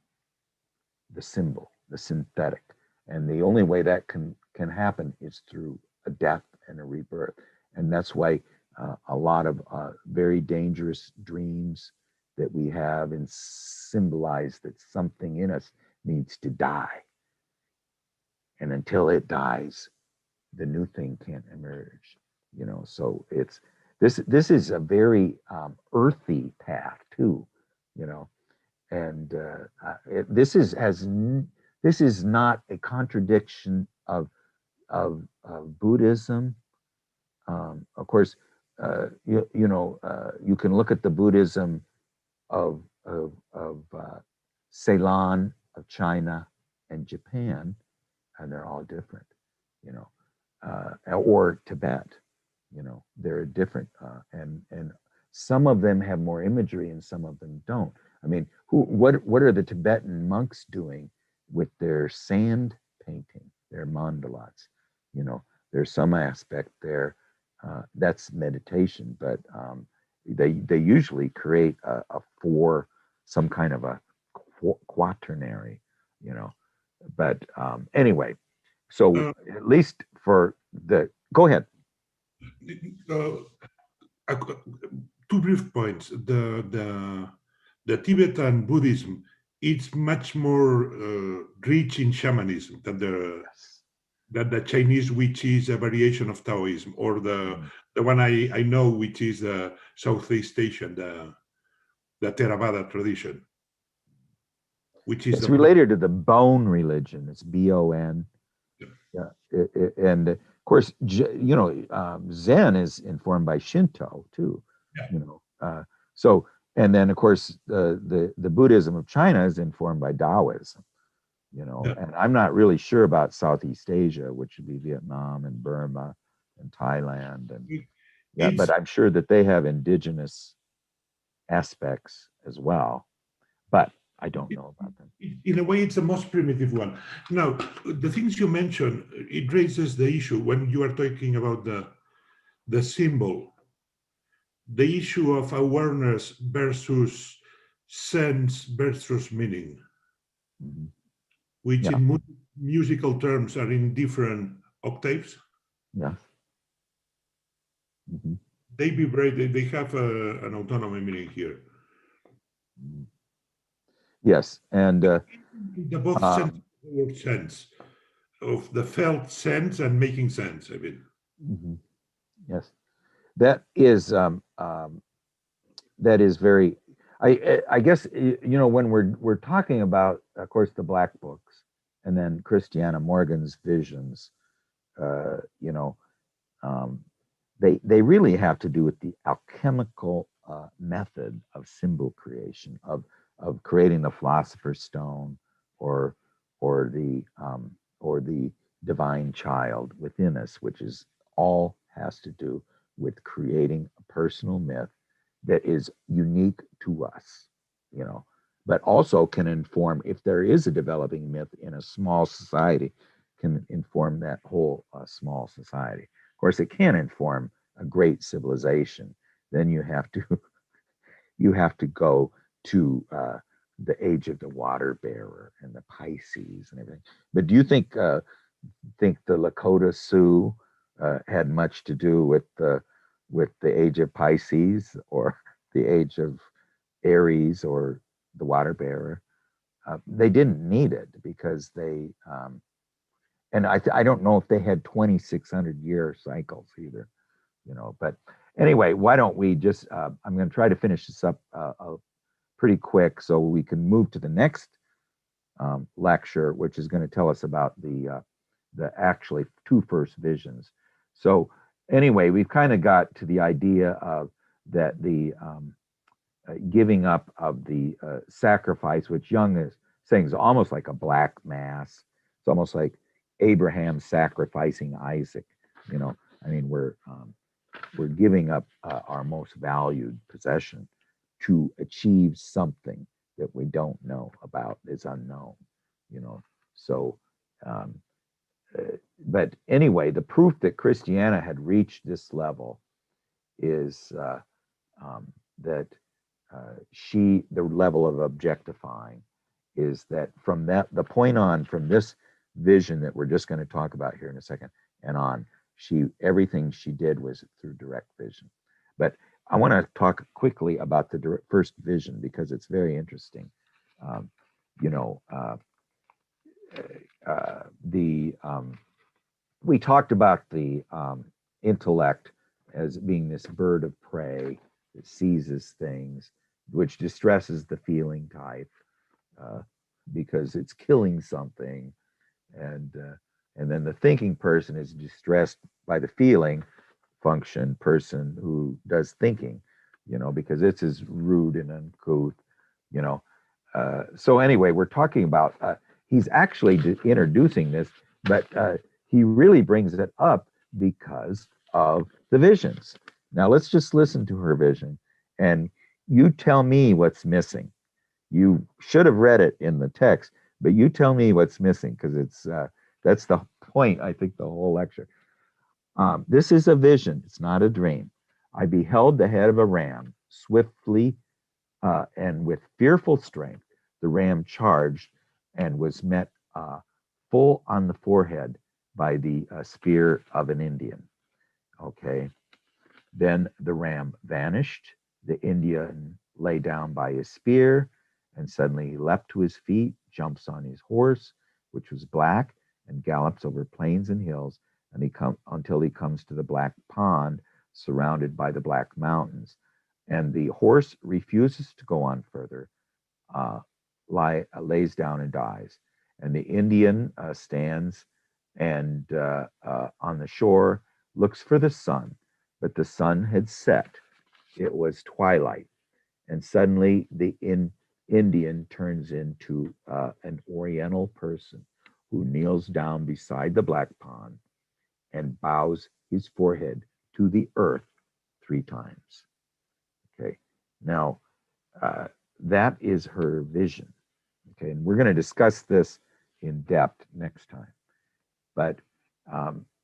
the symbol, the synthetic. And the only way that can happen is through a death and a rebirth. And that's why a lot of very dangerous dreams that we have and symbolize that something in us needs to die. And until it dies, the new thing can't emerge, you know. So it's this is a very earthy path too, you know. And this is not a contradiction of Buddhism. Of course, you can look at the Buddhism of Ceylon, of China, and Japan, and they're all different, you know, or Tibet, you know, they're different, and some of them have more imagery and some of them don't. I mean, what are the Tibetan monks doing with their sand painting, their mandalas? You know, there's some aspect there that's meditation, but they usually create a some kind of a quaternary, you know. But anyway, so at least for go ahead. Two brief points. The Tibetan Buddhism, it's much more rich in shamanism than the Chinese, which is a variation of Taoism, or the one I know, which is the Southeast Asian, the Theravada tradition. which is It's the related to the bone religion. It's B-O-N. Yeah, and of course, Zen is informed by Shinto too. yeah, You know, so and then of course the Buddhism of China is informed by Taoism. You know, yeah. and I'm not really sure about Southeast Asia, which would be Vietnam and Burma and Thailand, and yeah, but It's I'm sure that they have indigenous aspects as well. But I don't know about them. in a way, it's the most primitive one. Now, the things you mentioned, it raises the issue when you are talking about the symbol, the issue of awareness versus sense versus meaning, Mhm. which Yeah, in musical terms are in different octaves. yeah. Mhm. They vibrate, they have an autonomy meaning here. Mhm. Yes, and The both sense, um, the word sense, of the felt sense and making sense of it. mhm. Yes, that is that is very. I guess when we're talking about, of course, the Black Books, and then Christiana Morgan's visions. You know, um, they really have to do with the alchemical method of symbol creation, of creating the philosopher's stone, or or the divine child within us, which is all has to do with creating a personal myth that is unique to us, you know, but also can inform, if there is a developing myth in a small society, can inform that whole small society. Of course, it can inform a great civilization. Then you have to you have to go to the age of the water bearer and the Pisces and everything. But do you think the Lakota Sioux had much to do with the age of Pisces, or the age of Aries, or the water bearer? They didn't need it because and I don't know if they had 2,600-year cycles either, you know. But anyway, why don't we just? I'm going to try to finish this up pretty quick so we can move to the next lecture, which is going to tell us about the actually two first visions. So anyway, we've kind of got to the idea of that the giving up of the sacrifice, which Jung is saying is almost like a black mass. It's almost like Abraham sacrificing Isaac. You know, I mean, we're giving up our most valued possession to achieve something that we don't know about, is unknown. You know, so. Um, but anyway, the proof that Christiana had reached this level is that the level of objectifying is that from the point on, from this vision that we're just going to talk about here in a second and on, everything she did was through direct vision. But I want to talk quickly about the first vision because it's very interesting. Um, you know, the we talked about the intellect as being this bird of prey that seizes things, which distresses the feeling type uh, because it's killing something, and uh, and then the thinking person is distressed by the feeling function person who does thinking, you know, because it's as rude and uncouth, you know. So anyway, we're talking about he's actually introducing this, but he really brings it up because of the visions. Now let's just listen to her vision, and you tell me what's missing. You should have read it in the text, but you tell me what's missing because that's the point. I think the whole lecture. This is a vision. It's not a dream. I beheld the head of a ram swiftly and with fearful strength. The ram charged and was met full on the forehead by the spear of an Indian. Okay. Then the ram vanished. The Indian lay down by his spear, and suddenly he leapt to his feet, jumps on his horse, which was black, and gallops over plains and hills, and until he comes to the black pond, surrounded by the black mountains. And the horse refuses to go on further, uh, lays down and dies. And the Indian stands and on the shore looks for the sun, but the sun had set. It was twilight, and suddenly the Indian turns into an Oriental person who kneels down beside the black pond and bows his forehead to the earth 3 times. Okay, now that is her vision. Okay, and we're going to discuss this in depth next time. But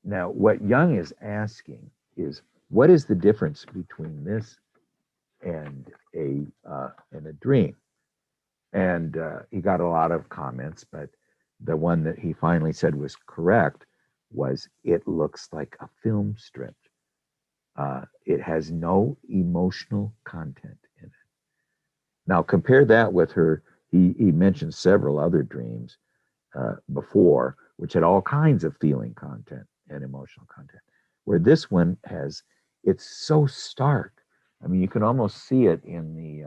now, what Jung is asking is, what is the difference between this and a dream? And he got a lot of comments, but the one that he finally said was correct was, it looks like a film strip. It has no emotional content in it. Now compare that with her. He mentioned several other dreams before, which had all kinds of feeling content and emotional content, where this one has, it's so stark. I mean, you can almost see it in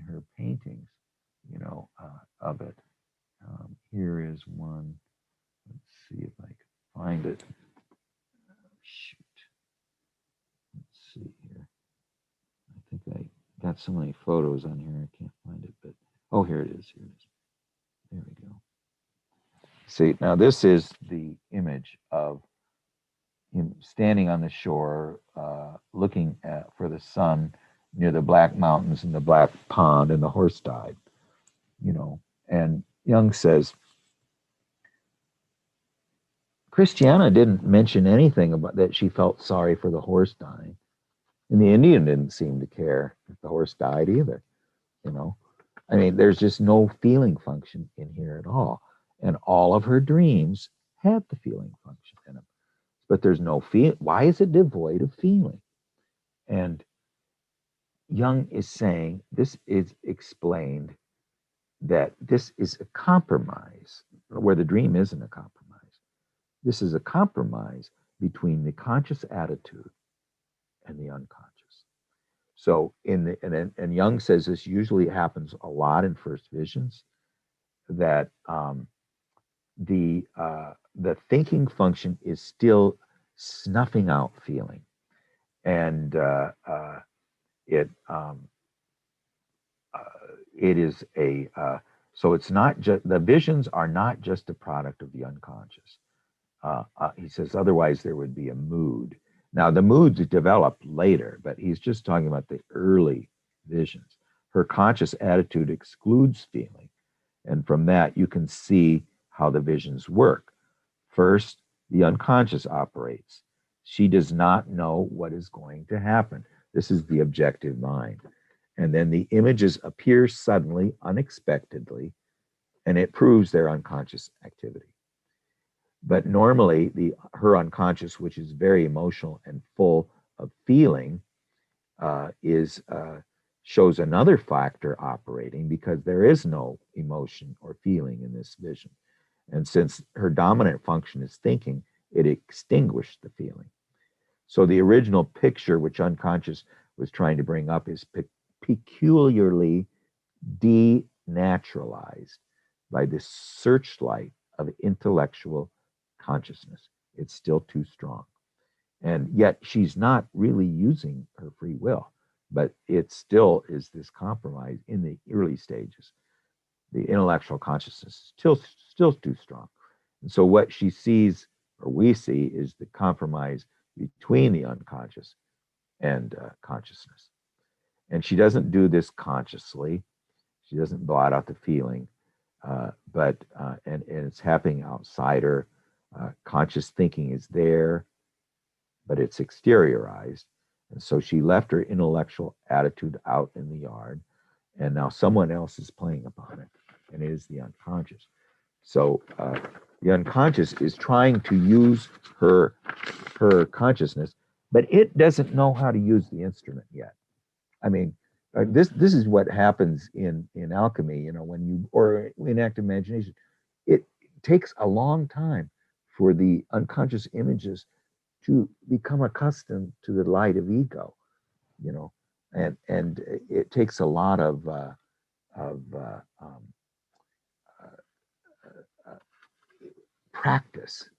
her paintings, of it. Here is one. Let's see if I can find it. Shoot. Let's see here. I think I got so many photos on here, I can't find it, but oh, here it is. Here it is. There we go. See, now this is the image of him standing on the shore, looking for the sun near the Black Mountains and the Black Pond, and the horse died. And Jung says, Christiana didn't mention anything about that she felt sorry for the horse dying. And the Indian didn't seem to care if the horse died either. I mean, there's just no feeling function in here at all. And all of her dreams had the feeling function in them. But there's no feel. Why is it devoid of feeling? And Jung is saying this is explained that this is a compromise, where the dream isn't a compromise. This is a compromise between the conscious attitude and the unconscious. So and Jung says this usually happens a lot in first visions, that the thinking function is still snuffing out feeling, and it is a so it's not just, the visions are not just a product of the unconscious. He says otherwise there would be a mood. Now the moods developed later, but he's just talking about the early visions. Her conscious attitude excludes feeling, and from that you can see how the visions work. First, the unconscious operates. She does not know what is going to happen. This is the objective mind. And then the images appear suddenly, unexpectedly, and it proves their unconscious activity. But normally, her unconscious, which is very emotional and full of feeling, shows another factor operating, because there is no emotion or feeling in this vision. And since her dominant function is thinking, it extinguished the feeling. So the original picture, which unconscious was trying to bring up, is peculiarly denaturalized by the searchlight of intellectual consciousness. It's still too strong. And yet she's not really using her free will, but it still is this compromise in the early stages. The intellectual consciousness is still too strong. And so what she sees, or we see, is the compromise between the unconscious and consciousness. And she doesn't do this consciously. She doesn't blot out the feeling, but it's happening outside her. Conscious thinking is there, but it's exteriorized. And so she left her intellectual attitude out in the yard, and now someone else is playing upon it, and it is the unconscious. So the unconscious is trying to use her consciousness, but it doesn't know how to use the instrument yet. I mean, this is what happens in alchemy, or in active imagination. It takes a long time for the unconscious images to become accustomed to the light of ego, and it takes a lot of this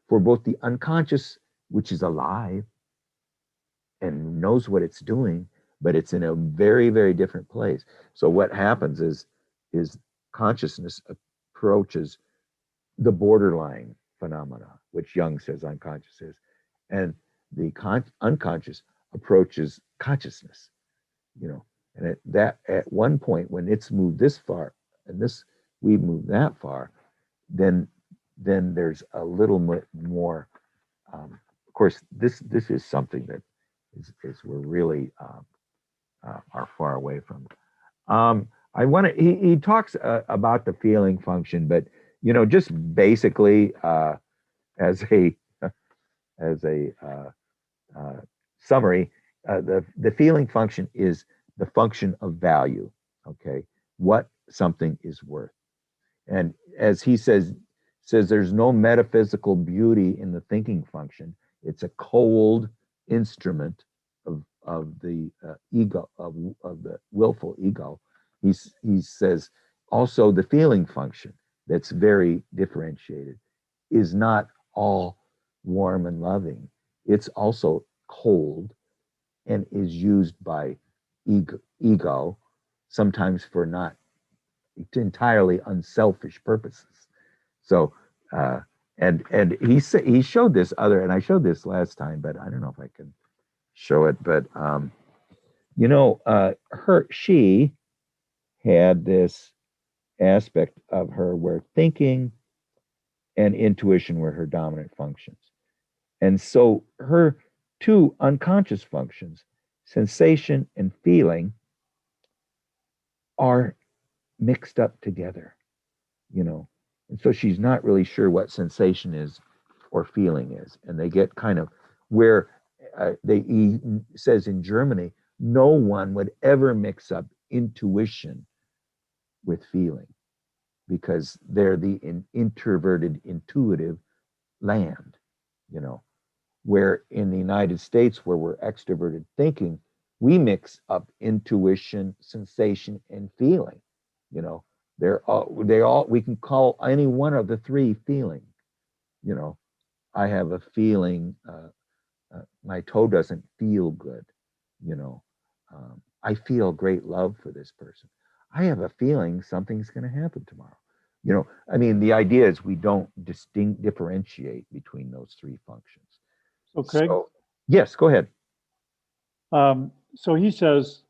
for both the unconscious, which is alive and knows what it's doing, but it's in a very, very different place. So what happens is consciousness approaches the borderline phenomena, which Jung says unconscious is, and the unconscious approaches consciousness, and at one point when it's moved this far and we've moved that far, then there's a little more. Of course, this is something that is we're really are far away from. I want to. He talks about the feeling function, but just basically as a summary, the feeling function is the function of value. Okay, what something is worth, and as he says there's no metaphysical beauty in the thinking function. It's a cold instrument of the ego, of the willful ego. He says also the feeling function, that's very differentiated, is not all warm and loving. It's also cold and is used by ego sometimes for not entirely unselfish purposes. So and he showed this and I showed this last time, but I don't know if I can show it. But she had this aspect of her where thinking and intuition were her dominant functions, and so her two unconscious functions, sensation and feeling, are mixed up together, and so she's not really sure what sensation is or feeling is, and they get kind of where he says in Germany, no one would ever mix up intuition with feeling because they're the introverted intuitive land, where in the United States, where we're extroverted thinking, we mix up intuition, sensation, and feeling. We can call any one of the three feeling. I have a feeling my toe doesn't feel good. I feel great love for this person. I have a feeling something's going to happen tomorrow. The idea is we don't differentiate between those three functions. So Craig? Yes, go ahead. So he says,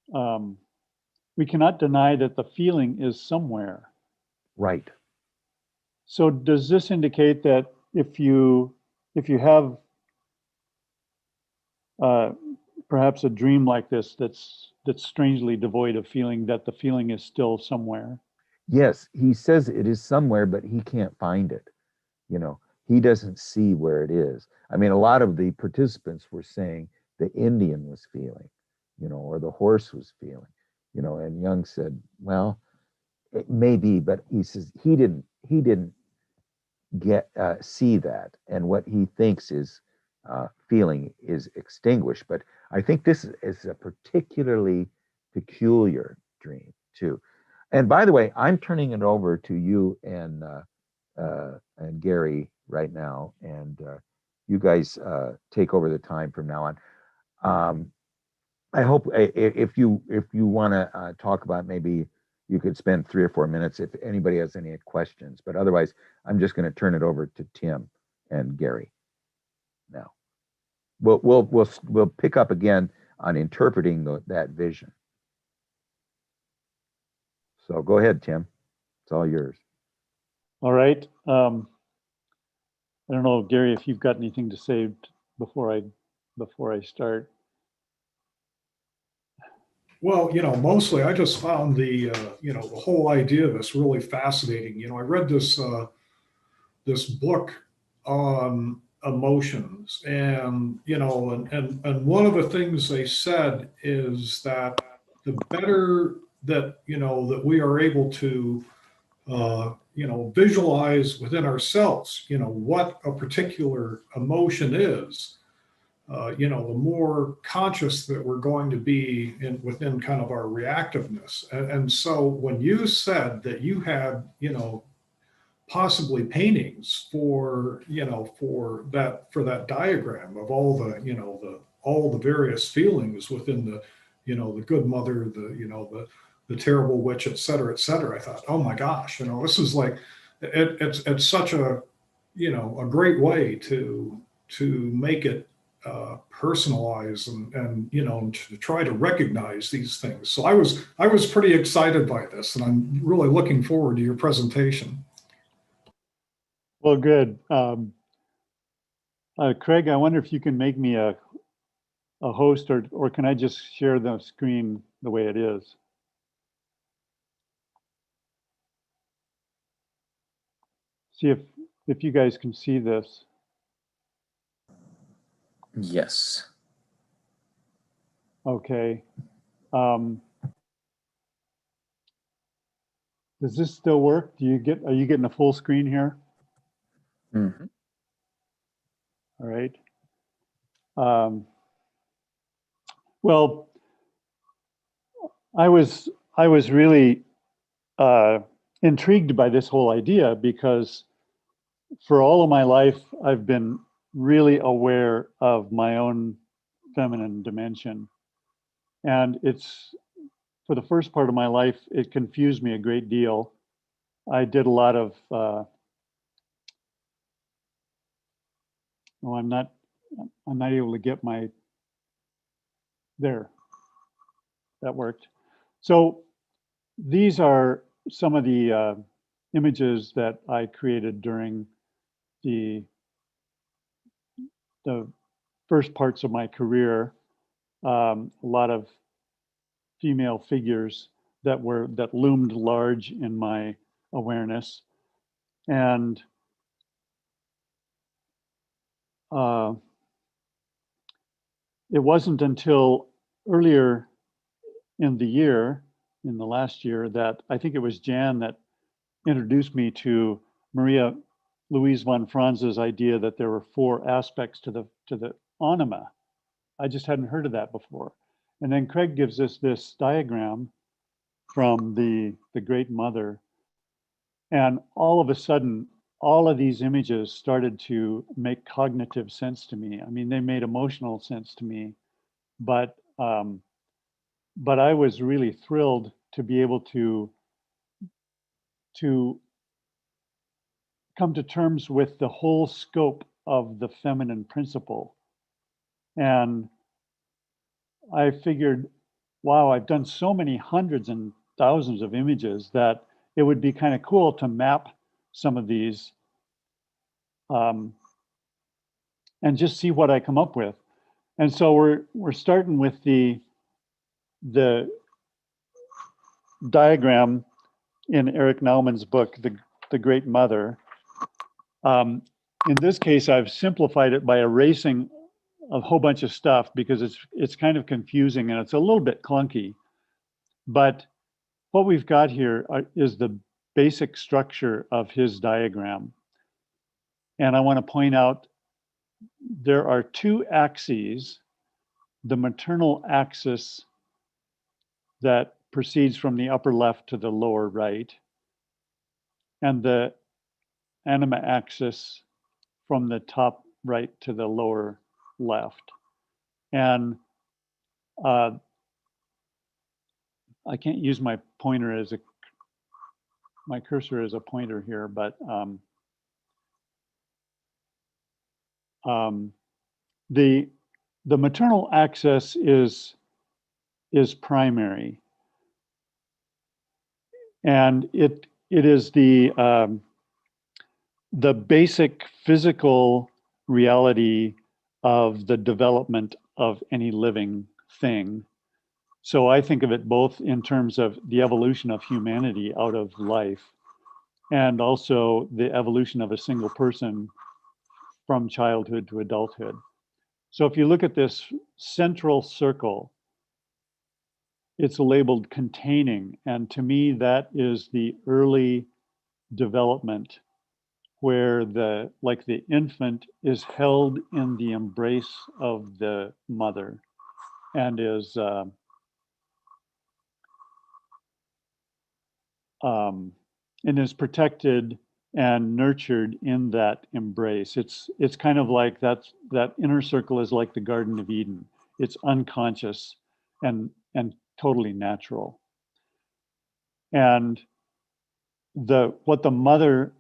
we cannot deny that the feeling is somewhere. Right. So does this indicate that if you have perhaps a dream like this that's strangely devoid of feeling, that the feeling is still somewhere? Yes, he says it is somewhere, but he can't find it. He doesn't see where it is. A lot of the participants were saying the Indian was feeling, or the horse was feeling, and Jung said, well, it may be, but he says he didn't see that, and what he thinks is feeling is extinguished. But I think this is a particularly peculiar dream too. And by the way, I'm turning it over to you and Gary right now, and you guys take over the time from now on. I hope if you want to talk about, maybe you could spend 3 or 4 minutes if anybody has any questions. But otherwise, I'm just going to turn it over to Tim and Gary now. We'll pick up again on interpreting that vision. So go ahead, Tim. It's all yours. All right. I don't know, Gary, if you've got anything to say before I start. Well, mostly I just found the whole idea of this really fascinating. I read this book on emotions, and and one of the things they said is that the better that that we are able to visualize within ourselves what a particular emotion is, the more conscious that we're going to be within kind of our reactiveness. And so when you said that you had possibly paintings for, for that diagram of all the, all the various feelings within the, the good mother, the terrible witch, et cetera, et cetera. I thought, oh my gosh, this is like, it's such a, a great way to make it personalize and to try to recognize these things. So I was pretty excited by this, and I'm really looking forward to your presentation. Well, good. Craig, I wonder if you can make me a host, or can I just share the screen the way it is? See if you guys can see this. Yes. Okay. Does this still work? Are you getting a full screen here? Mm-hmm. All right. Well, I was really intrigued by this whole idea because for all of my life, I've been really aware of my own feminine dimension. And for the first part of my life, it confused me a great deal. I did a lot of, I'm not able to get there. That worked. So these are some of the images that I created during the first parts of my career. A lot of female figures that loomed large in my awareness, and it wasn't until earlier in the last year, that I think it was Jan that introduced me to Maria Louise von Franz's idea that there were 4 aspects to the anima. I just hadn't heard of that before. And then Craig gives us this diagram from the Great Mother. And all of a sudden, all of these images started to make cognitive sense to me. I mean, they made emotional sense to me, but I was really thrilled to be able to come to terms with the whole scope of the feminine principle. And I figured, wow, I've done so many hundreds and thousands of images that it would be kind of cool to map some of these and just see what I come up with. And so we're starting with the diagram in Eric Naumann's book, The Great Mother. In this case, I've simplified it by erasing a whole bunch of stuff because it's kind of confusing and it's a little bit clunky. But what we've got here is the basic structure of his diagram. And I want to point out there are 2 axes: the maternal axis that proceeds from the upper left to the lower right, and the anima axis from the top right to the lower left. And I can't use my pointer my cursor as a pointer here, but the maternal axis is primary, and it is the basic physical reality of the development of any living thing. So I think of it both in terms of the evolution of humanity out of life, and also the evolution of a single person from childhood to adulthood. So if you look at this central circle, it's labeled containing. And to me, that is the early development where the infant is held in the embrace of the mother and is protected and nurtured in that embrace. It's kind of like that inner circle is like the Garden of Eden. It's unconscious and totally natural. And what the mother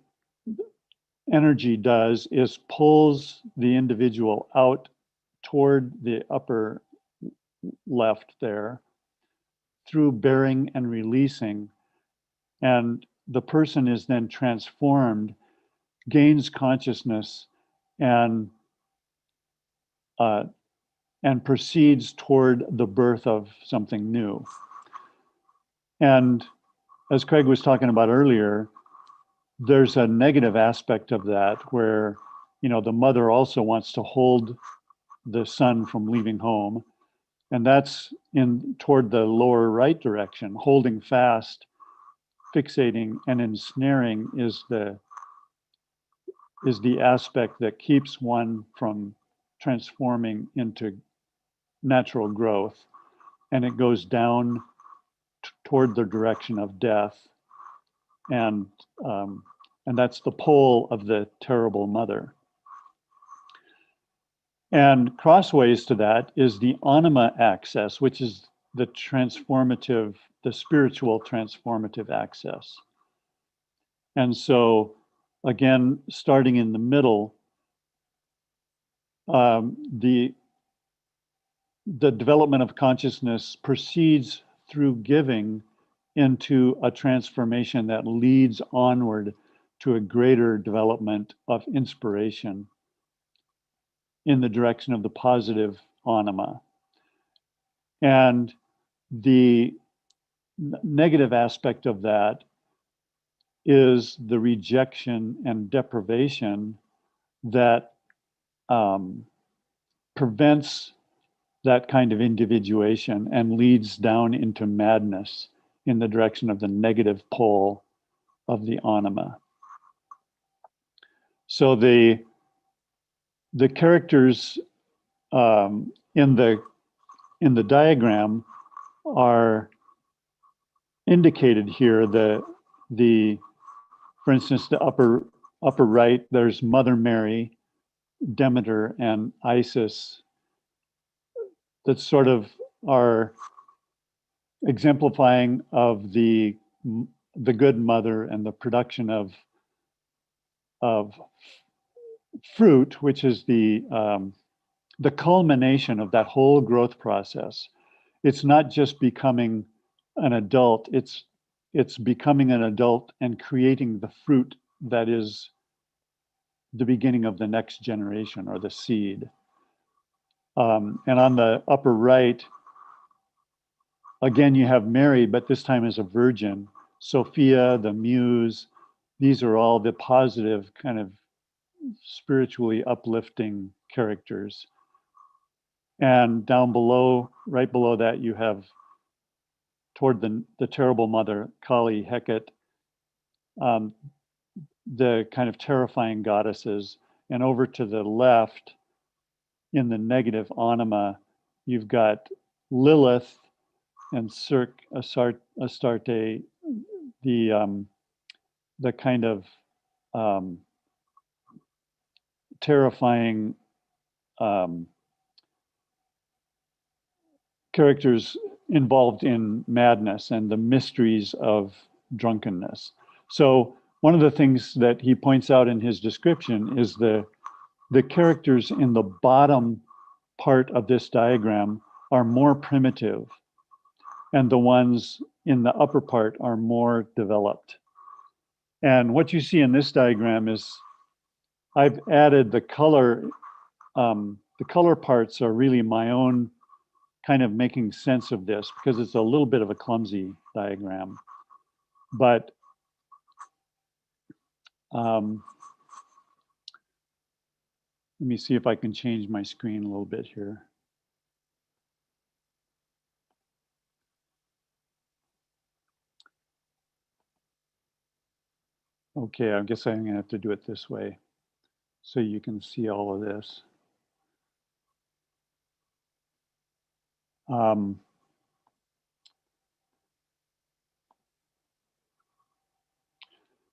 energy does is pulls the individual out toward the upper left there through bearing and releasing. And the person is then transformed, gains consciousness, and proceeds toward the birth of something new. And as Craig was talking about earlier, there's a negative aspect of that where, the mother also wants to hold the son from leaving home. And that's toward the lower right direction. Holding fast, fixating, and ensnaring is the aspect that keeps one from transforming into natural growth. And it goes down toward the direction of death. And that's the pole of the terrible mother. And crossways to that is the anima access, which is the spiritual transformative access. And so, again, starting in the middle, the development of consciousness proceeds through giving into a transformation that leads onward to a greater development of inspiration in the direction of the positive anima. And the negative aspect of that is the rejection and deprivation that prevents that kind of individuation and leads down into madness in the direction of the negative pole of the anima. So the characters in the diagram are indicated here. For instance, the upper right, there's Mother Mary, Demeter, and Isis that sort of are exemplifying of the good mother and the production of fruit, which is the culmination of that whole growth process. It's not just becoming an adult, it's becoming an adult and creating the fruit that is the beginning of the next generation, or the seed. And on the upper right, again, you have Mary, but this time as a virgin. Sophia, the Muse, these are all the positive, kind of spiritually uplifting characters. And down below, right below that, you have toward the terrible mother, Kali, Hecate, the kind of terrifying goddesses. And over to the left, in the negative anima, you've got Lilith and Astarte, the kind of terrifying characters involved in madness and the mysteries of drunkenness. So one of the things that he points out in his description is the characters in the bottom part of this diagram are more primitive, and the ones in the upper part are more developed. And what you see in this diagram is I've added the color. The color parts are really my own kind of making sense of this, because it's a little bit of a clumsy diagram. But let me see if I can change my screen a little bit here. Okay, I guess I'm gonna have to do it this way so you can see all of this.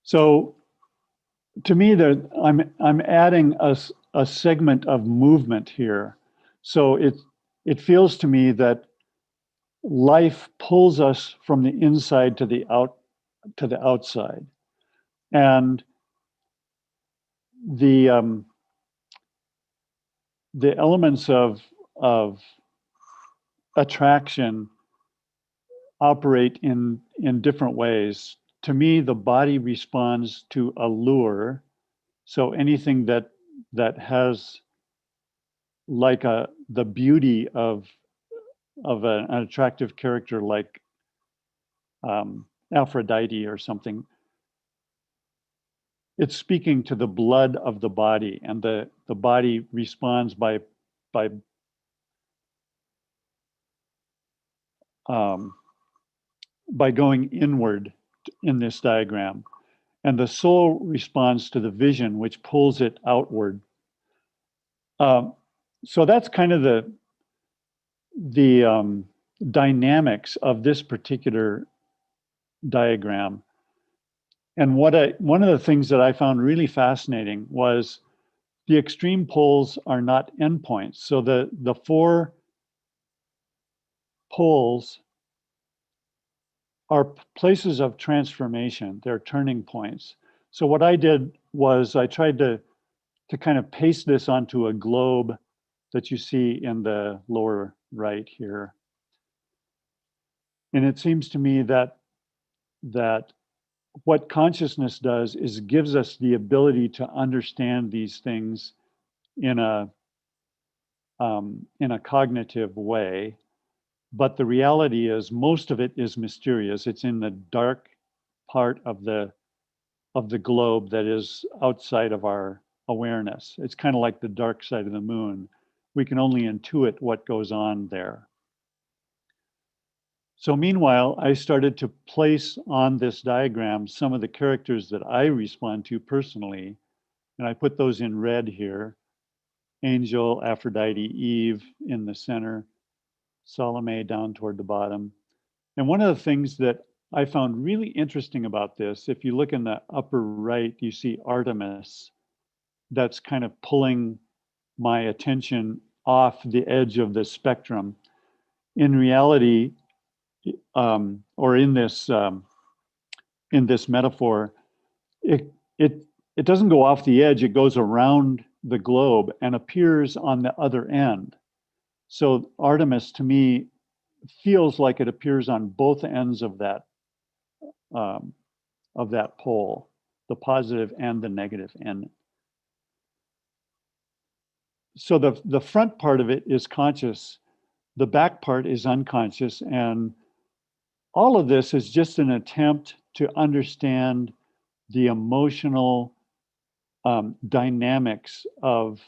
So to me, I'm adding a segment of movement here. So it feels to me that life pulls us from the inside to the outside, and the elements of attraction operate in different ways. To me, the body responds to a lure. So anything that has like the beauty of an attractive character like Aphrodite or something, it's speaking to the blood of the body, and the body responds by um, by going inward in this diagram, and the soul responds to the vision, which pulls it outward. So that's kind of the dynamics of this particular diagram. And one of the things that I found really fascinating was the extreme poles are not endpoints. So the four poles are places of transformation. They're turning points. So what I did was I tried to kind of paste this onto a globe that you see in the lower right here. And it seems to me that what consciousness does is gives us the ability to understand these things in a cognitive way. But the reality is most of it is mysterious. It's in the dark part of the globe that is outside of our awareness. It's kind of like the dark side of the moon. We can only intuit what goes on there. So meanwhile, I started to place on this diagram some of the characters that I respond to personally, and I put those in red here. Angel, Aphrodite, Eve in the center, Salome down toward the bottom. And one of the things that I found really interesting about this, if you look in the upper right, you see Artemis. That's kind of pulling my attention off the edge of the spectrum. In reality, or in this metaphor, it doesn't go off the edge. It goes around the globe and appears on the other end. So Artemis, to me, feels like it appears on both ends of that pole, the positive and the negative end. So the front part of it is conscious, the back part is unconscious, and all of this is just an attempt to understand the emotional dynamics of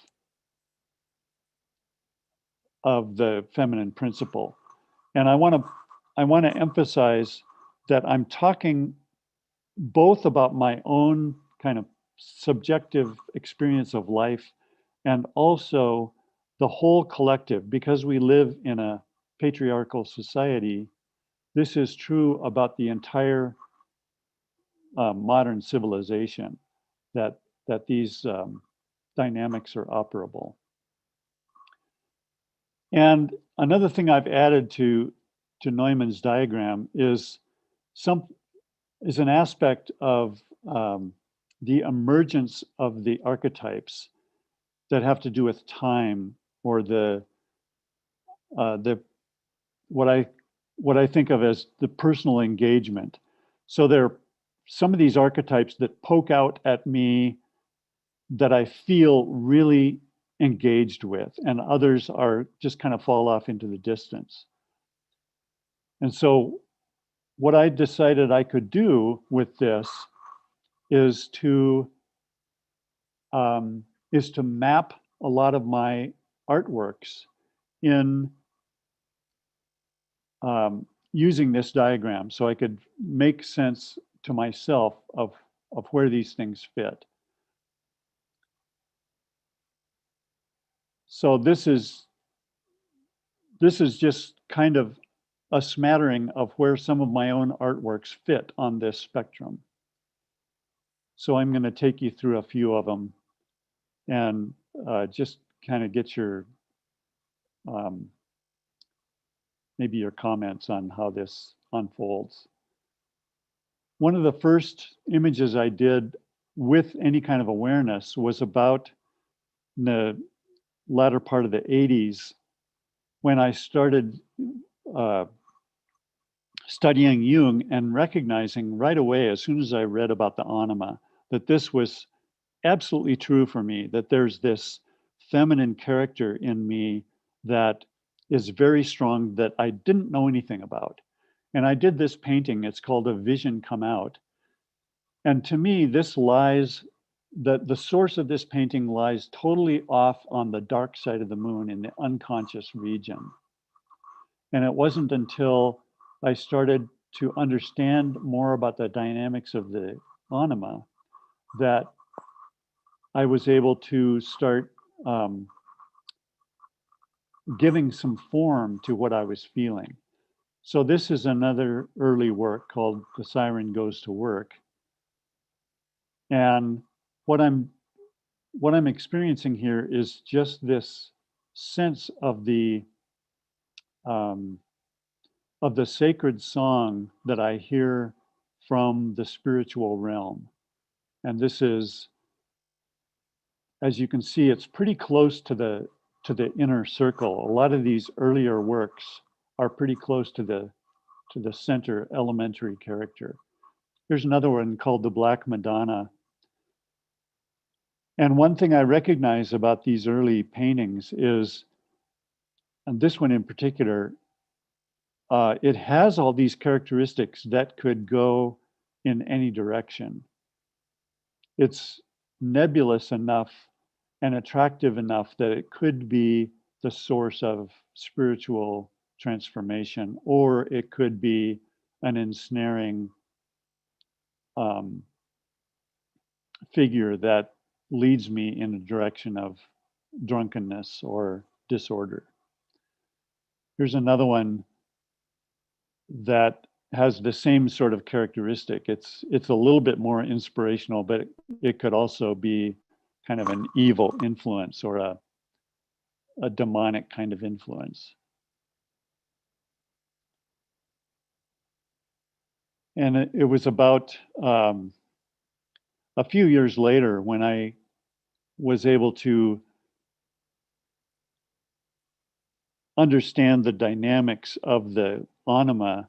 the feminine principle. And I want to emphasize that I'm talking both about my own kind of subjective experience of life and also the whole collective. Because we live in a patriarchal society, this is true about the entire modern civilization, that these dynamics are operable. And another thing I've added to Neumann's diagram is an aspect of the emergence of the archetypes that have to do with time, or what I think of as the personal engagement. So there are some of these archetypes that poke out at me that I feel really engaged with, and others are just kind of fall off into the distance. And so what I decided I could do with this is to map a lot of my artworks in using this diagram, so I could make sense to myself of where these things fit. So this is just kind of a smattering of where some of my own artworks fit on this spectrum. So I'm going to take you through a few of them and just kind of get your maybe your comments on how this unfolds. One of the first images I did with any kind of awareness was about the latter part of the 80s when I started studying Jung and recognizing right away, as soon as I read about the anima, that this was absolutely true for me, that there's this feminine character in me that is very strong that I didn't know anything about. And I did this painting, it's called A Vision Come Out. And to me, this lies, the source of this painting lies totally off on the dark side of the moon in the unconscious region. And it wasn't until I started to understand more about the dynamics of the anima that I was able to start giving some form to what I was feeling. So this is another early work called The Siren Goes to Work. And what I'm experiencing here is just this sense of the sacred song that I hear from the spiritual realm. And this is, as you can see, it's pretty close to the inner circle. A lot of these earlier works are pretty close to the center elementary character. Here's another one called the Black Madonna. And one thing I recognize about these early paintings is, and this one in particular, it has all these characteristics that could go in any direction. It's nebulous enough and attractive enough that it could be the source of spiritual transformation, or it could be an ensnaring figure that leads me in a direction of drunkenness or disorder. Here's another one that has the same sort of characteristic. It's a little bit more inspirational, but it could also be kind of an evil influence or a demonic kind of influence. And it was about a few years later when I was able to understand the dynamics of the anima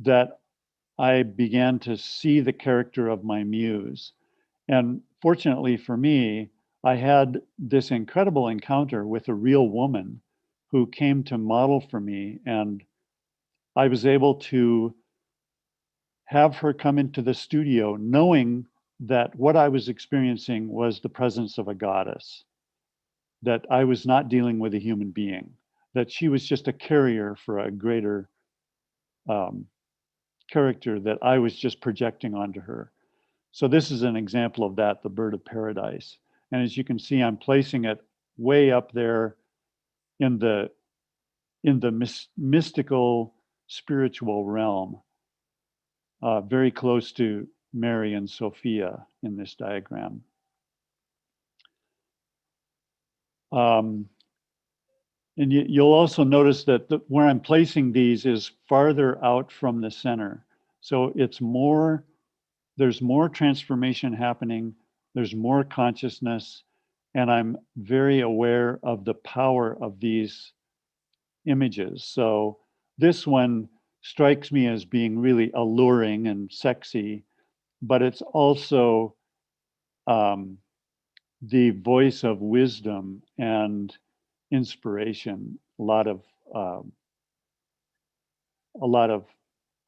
that I began to see the character of my muse. And fortunately for me, I had this incredible encounter with a real woman who came to model for me, and I was able to have her come into the studio knowing that what I was experiencing was the presence of a goddess, that I was not dealing with a human being, that she was just a carrier for a greater character that I was just projecting onto her. So this is an example of that, the bird of paradise. And as you can see, I'm placing it way up there in the mystical spiritual realm, very close to Mary and Sophia in this diagram. And you'll also notice that where I'm placing these is farther out from the center. So it's more, there's more transformation happening, there's more consciousness, and I'm very aware of the power of these images. So this one strikes me as being really alluring and sexy, but it's also the voice of wisdom and inspiration, a lot of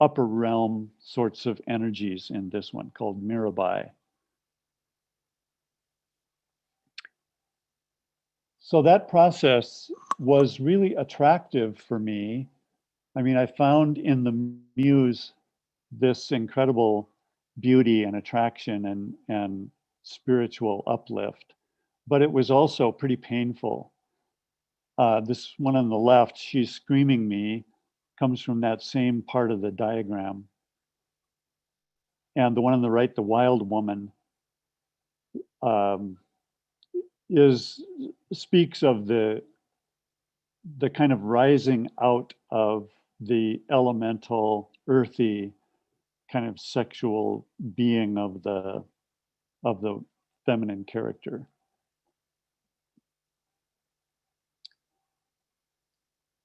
upper realm sorts of energies in this one called Mirabai. So that process was really attractive for me. I mean, I found in the muse this incredible beauty and attraction and spiritual uplift, but it was also pretty painful. This one on the left, She's Screaming Me, comes from that same part of the diagram. And the one on the right, The Wild Woman, speaks of the kind of rising out of the elemental, earthy, kind of sexual being of the feminine character.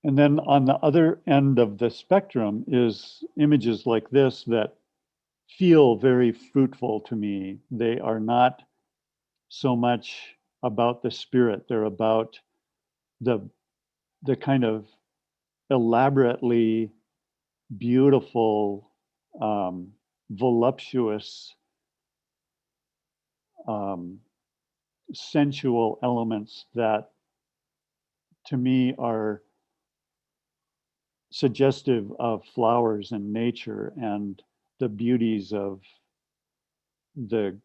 And then on the other end of the spectrum is images like this that feel very fruitful to me. They are not so much about the spirit, they're about the kind of elaborately beautiful, voluptuous, sensual elements that to me are suggestive of flowers and nature and the beauties of the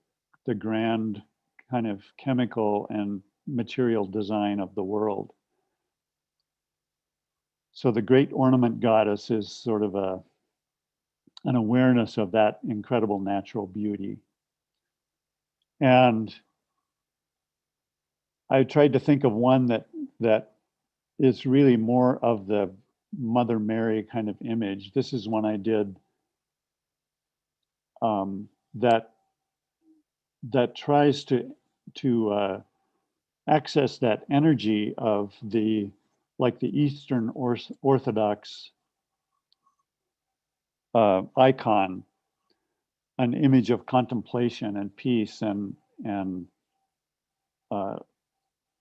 grand kind of chemical and material design of the world. So the great ornament goddess is sort of an awareness of that incredible natural beauty. And I tried to think of one that is really more of the Mother Mary kind of image. This is one I did that tries to access that energy of the Eastern Orthodox icon, an image of contemplation and peace and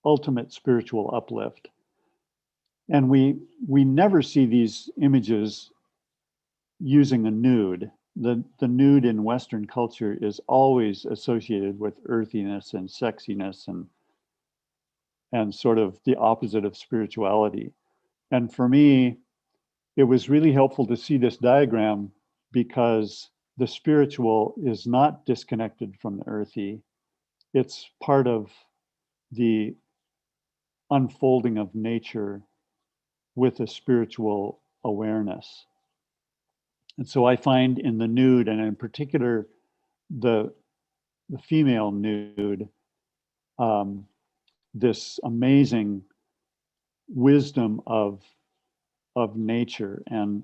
ultimate spiritual uplift. And we never see these images using a nude. The nude in Western culture is always associated with earthiness and sexiness and sort of the opposite of spirituality. And for me, it was really helpful to see this diagram because the spiritual is not disconnected from the earthy. It's part of the unfolding of nature with a spiritual awareness. And so I find in the nude, and in particular the female nude, this amazing wisdom of nature and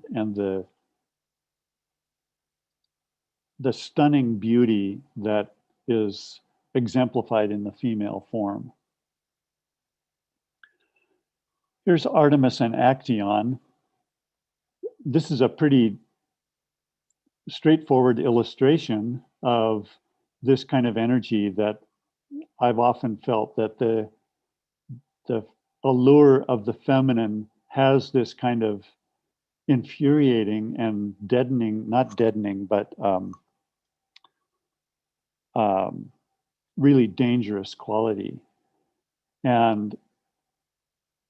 the stunning beauty that is exemplified in the female form. Here's Artemis and Actaeon. This is a pretty straightforward illustration of this kind of energy that I've often felt, that the allure of the feminine has this kind of infuriating and deadening, not deadening, but really dangerous quality. And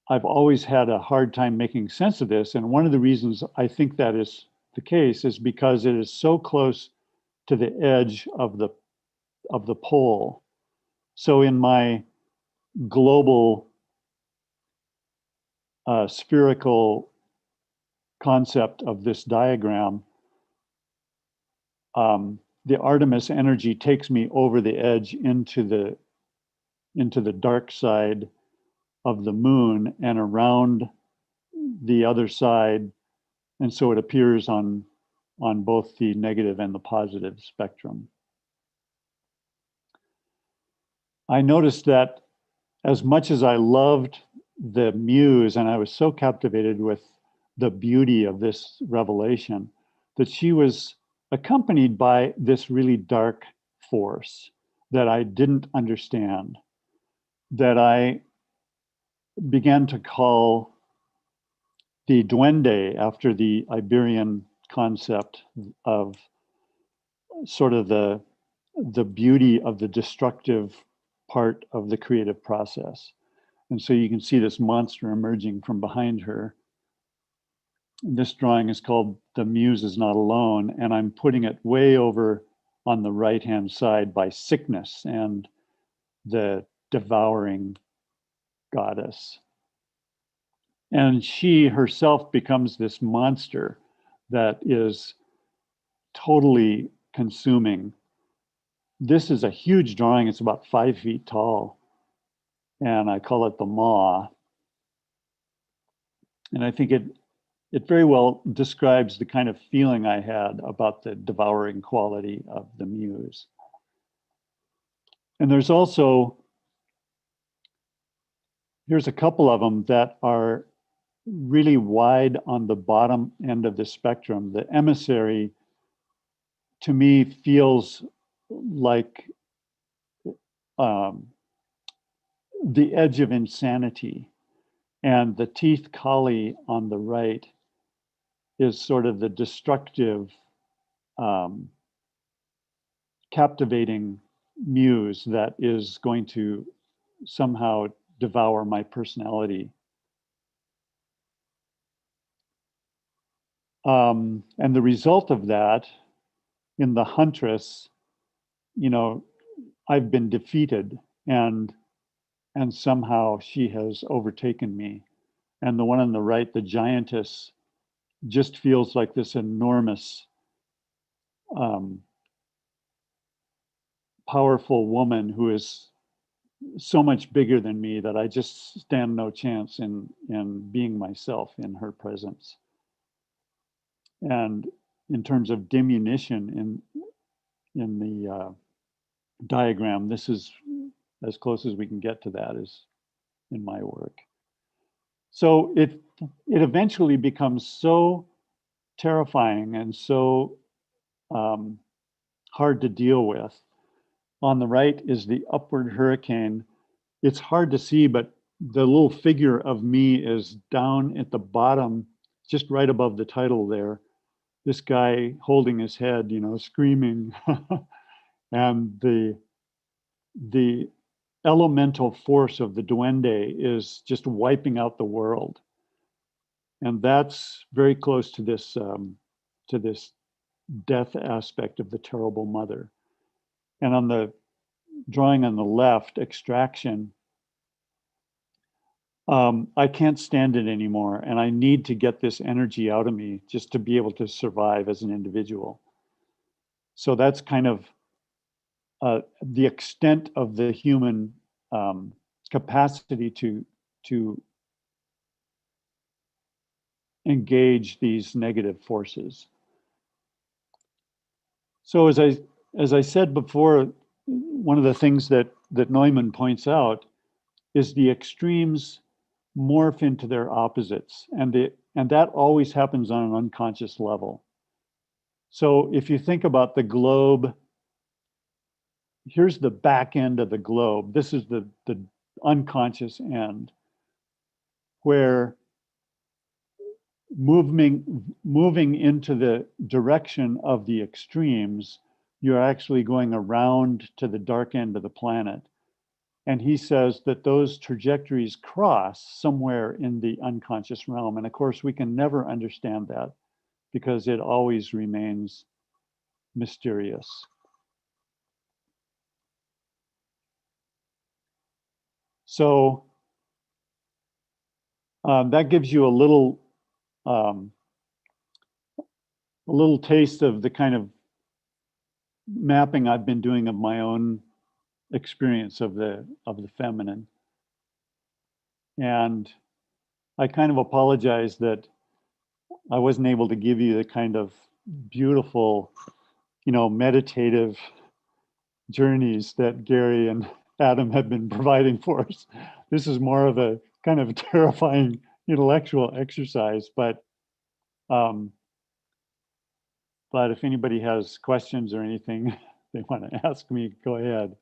I've always had a hard time making sense of this. And one of the reasons I think that is the case is because it is so close to the edge of the pole. So in my global spherical concept of this diagram, the Artemis energy takes me over the edge into the dark side of the moon and around the other side. And so it appears on both the negative and the positive spectrum. I noticed that as much as I loved the Muse, and I was so captivated with the beauty of this revelation, that she was accompanied by this really dark force that I didn't understand, that I began to call the duende, after the Iberian concept of sort of the beauty of the destructive part of the creative process. And so you can see this monster emerging from behind her. This drawing is called The Muse Is Not Alone, and I'm putting it way over on the right-hand side by sickness and the devouring goddess. And she herself becomes this monster that is totally consuming this is a huge drawing. It's about 5 feet tall, and I call it the Maw. And I think it very well describes the kind of feeling I had about the devouring quality of the Muse. And there's also, here's a couple of them that are really wide on the bottom end of the spectrum. The Emissary, to me, feels like the edge of insanity. And the Teeth Collie on the right is sort of the destructive, captivating muse that is going to somehow devour my personality. And the result of that, in the Huntress, you know, I've been defeated, and somehow she has overtaken me. And the one on the right, the Giantess, just feels like this enormous, powerful woman who is so much bigger than me that I just stand no chance in being myself in her presence. And in terms of diminution in the diagram, this is as close as we can get to that is in my work. So it eventually becomes so terrifying and so hard to deal with. On the right is the upward hurricane. It's hard to see, but the little figure of me is down at the bottom, just right above the title there. This guy holding his head, you know, screaming. And the elemental force of the duende is just wiping out the world. And that's very close to this death aspect of the terrible mother. And on the drawing on the left, Extraction, I can't stand it anymore, and I need to get this energy out of me just to be able to survive as an individual. So that's kind of the extent of the human capacity to engage these negative forces. So as I said before, one of the things that Neumann points out is the extremes morph into their opposites, and that always happens on an unconscious level. So if you think about the globe, here's the back end of the globe. This is the unconscious end, where moving into the direction of the extremes, you're actually going around to the dark end of the planet. And he says that those trajectories cross somewhere in the unconscious realm. And of course, we can never understand that because it always remains mysterious. So that gives you a little taste of the kind of mapping I've been doing of my own experience of the feminine. And I kind of apologize that I wasn't able to give you the kind of beautiful, you know, meditative journeys that Gary and Adam have been providing for us. This is more of a kind of terrifying intellectual exercise, but if anybody has questions or anything they want to ask me, go ahead.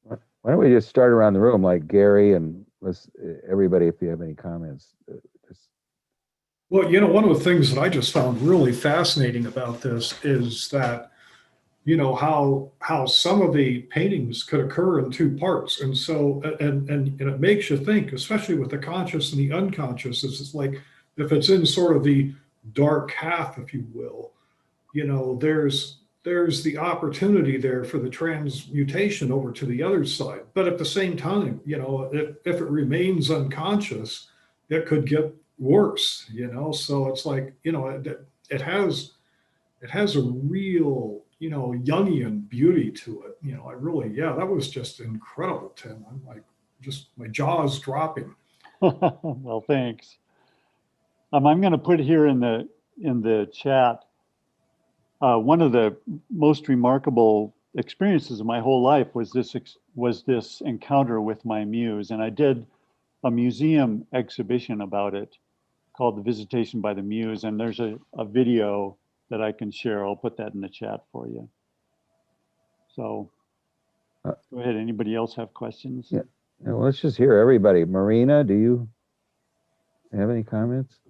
Why don't we just start around the room, like Gary, and let's everybody, if you have any comments. Well, you know, one of the things that I just found really fascinating about this is that, you know, how some of the paintings could occur in two parts. And so, and it makes you think, especially with the conscious and the unconscious, is it's like, if it's in sort of the dark half, if you will, you know, there's the opportunity there for the transmutation over to the other side. But at the same time, you know, if it remains unconscious, it could get worse, you know. So it's like, you know, it has a real, Jungian beauty to it. I really, that was just incredible, Tim. I'm like, just my jaw's dropping. Well, thanks. I'm going to put here in the chat one of the most remarkable experiences of my whole life was this encounter with my muse, and I did a museum exhibition about it called The Visitation by the Muse, and there's a video that I can share. I'll put that in the chat for you. So go ahead. Anybody else have questions? Yeah. Well, let's just hear everybody. Marina, do you have any comments?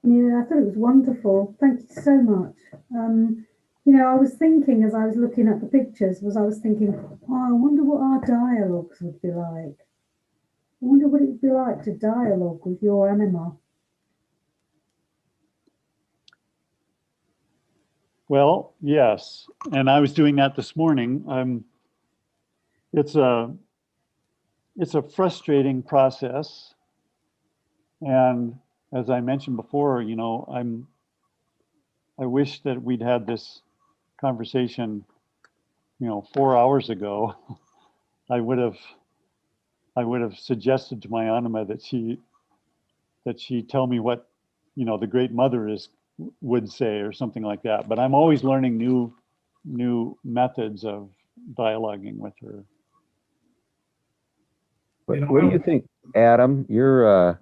Yeah, I thought it was wonderful. Thank you so much. I was thinking as I was looking at the pictures, I was thinking, oh, I wonder what our dialogues would be like. I wonder what it would be like to dialogue with your anima. Well, yes, and I was doing that this morning. It's a frustrating process, and as I mentioned before, I wish that we'd had this conversation, 4 hours ago. I would have suggested to my anima that she tell me what the Great Mother would say or something like that. But I'm always learning new methods of dialoguing with her. What do you think, Adam? You're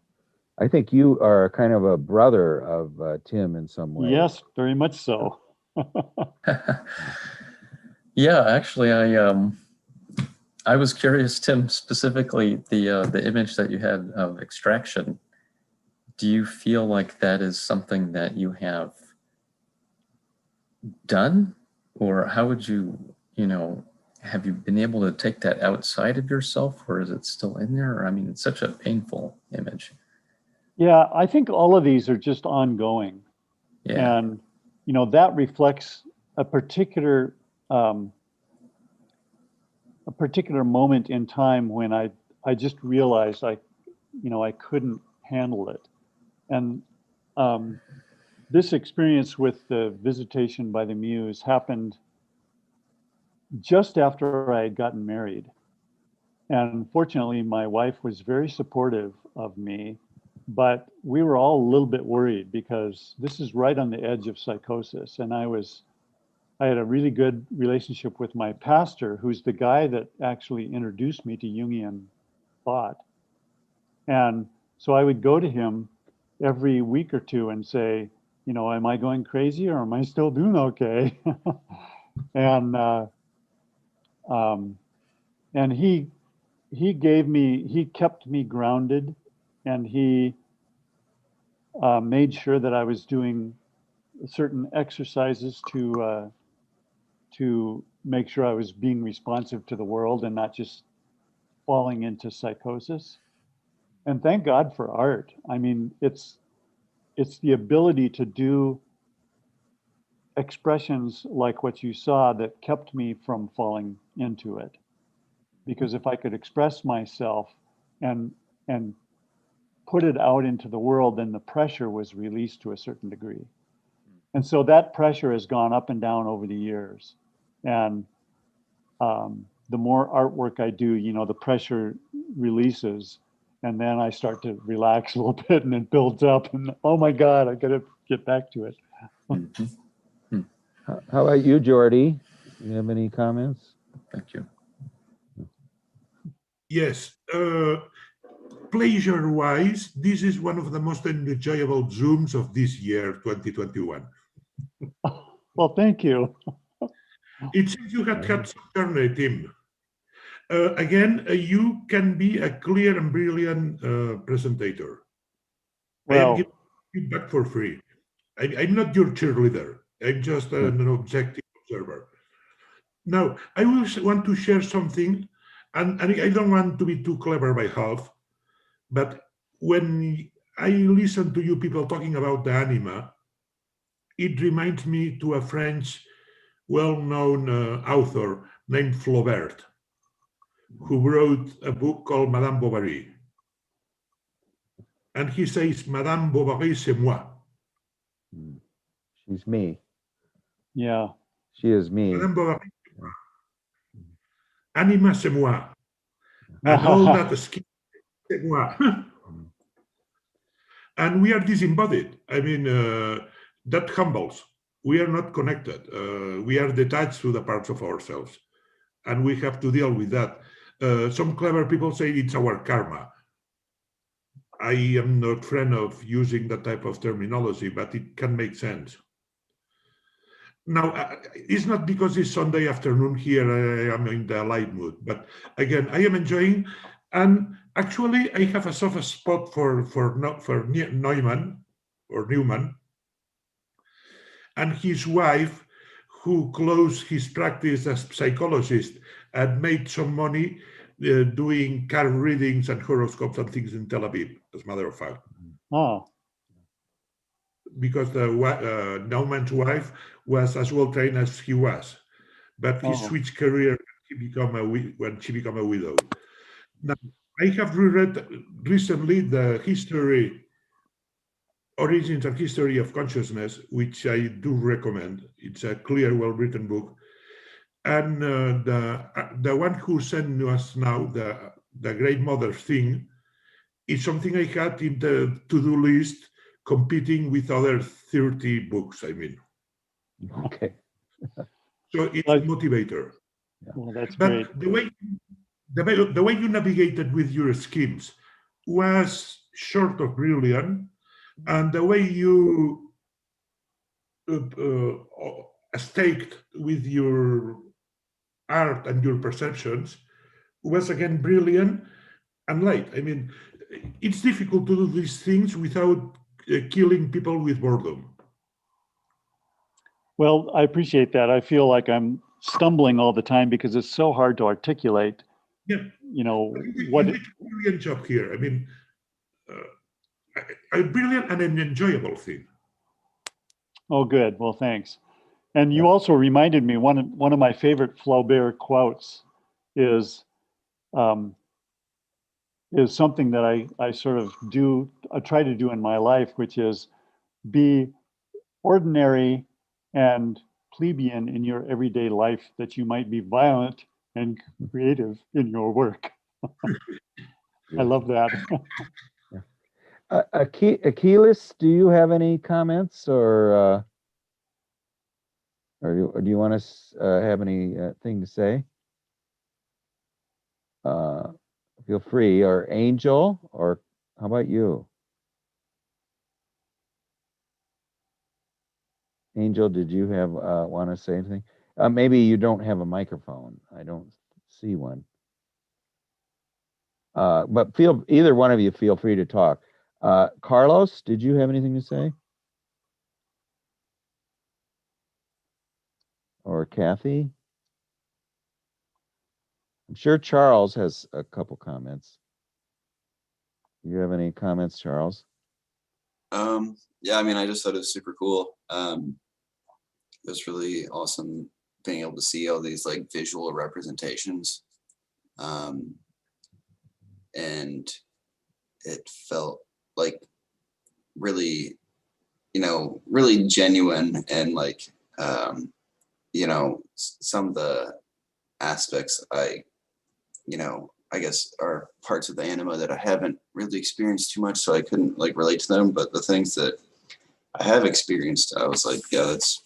I think you are kind of a brother of Tim in some way. Yes, very much so. Yeah, actually, I was curious, Tim, specifically the image that you had of extraction. Do you feel like that is something that you have done, or how would you, have you been able to take that outside of yourself, or is it still in there? I mean, it's such a painful image. Yeah, I think all of these are just ongoing. Yeah. And, that reflects a particular moment in time when I just realized I couldn't handle it. And this experience with the Visitation by the Muse happened just after I had gotten married. And fortunately, my wife was very supportive of me, but we were all a little bit worried because this is right on the edge of psychosis. And I had a really good relationship with my pastor, who's the guy that actually introduced me to Jungian thought. And so I would go to him every week or two and say, am I going crazy or am I still doing okay? And he kept me grounded, and he made sure that I was doing certain exercises to make sure I was being responsive to the world and not just falling into psychosis. And thank God for art. I mean, it's the ability to do expressions like what you saw that kept me from falling into it. Because if I could express myself and put it out into the world, then the pressure was released to a certain degree. And so that pressure has gone up and down over the years. And the more artwork I do, the pressure releases, and then I start to relax a little bit, and it builds up, and oh my God, I got to get back to it. Mm-hmm. How about you, Jordy? Do you have any comments? Thank you. Yes. Pleasure-wise, this is one of the most enjoyable Zooms of this year, 2021. Well, thank you. It seems you had some journey, Tim. Again, you can be a clear and brilliant presenter. I am giving feedback for free. I'm not your cheerleader. I'm just an objective observer. Now, I will want to share something, and I don't want to be too clever by half, but when I listen to you people talking about the anima, it reminds me to a French well-known author named Flaubert, who wrote a book called Madame Bovary. And he says, Madame Bovary, c'est moi. She's me. Yeah. She is me. Madame Bovary, Anima c'est moi. And all that skin, c'est moi. And we are disembodied. I mean, that humbles. We are not connected. We are detached to the parts of ourselves. And we have to deal with that. Some clever people say it's our karma. I am not a friend of using that type of terminology, but it can make sense. Now, it's not because it's Sunday afternoon here, I am in the light mood, but again, I am enjoying, and actually I have a soft spot for Neumann, and his wife, who closed his practice as psychologist and made some money doing card readings and horoscopes and things in Tel Aviv, as a matter of fact. Oh, Because Naumann's wife was as well trained as he was, but he switched career when she became a widow. Now, I have reread recently the Origins and History of Consciousness, which I do recommend. It's a clear, well-written book. And the one who sent us now, the Great Mother thing, is something I had in the to-do list, competing with other 30 books, I mean. Okay. So it's a motivator. well, that's But great. the way you navigated with your schemes was short of brilliant, and the way you staked with your art and your perceptions was again brilliant and light. I mean, it's difficult to do these things without killing people with boredom. Well, I appreciate that. I feel like I'm stumbling all the time because it's so hard to articulate. Yeah. You know, You what did a brilliant job here. I mean, a brilliant and an enjoyable thing. Oh, good. Well, thanks. And you also reminded me, one of my favorite Flaubert quotes is something that I sort of I try to do in my life, which is be ordinary and plebeian in your everyday life, that you might be violent and creative in your work. I love that. Achilles, do you have any comments, or do you want to have any thing to say? Feel free. Or Angel, or how about you? Angel, did you have want to say anything? Maybe you don't have a microphone. I don't see one. But either one of you feel free to talk. Carlos, did you have anything to say? Or Kathy? I'm sure Charles has a couple comments. Do you have any comments, Charles? Yeah, I mean, I just thought it was super cool. It was really awesome being able to see all these like visual representations. And it felt like really, really genuine, and like, some of the aspects I guess are parts of the anima that I haven't really experienced too much, so I couldn't like relate to them. But the things that I have experienced, I was like, yeah, that's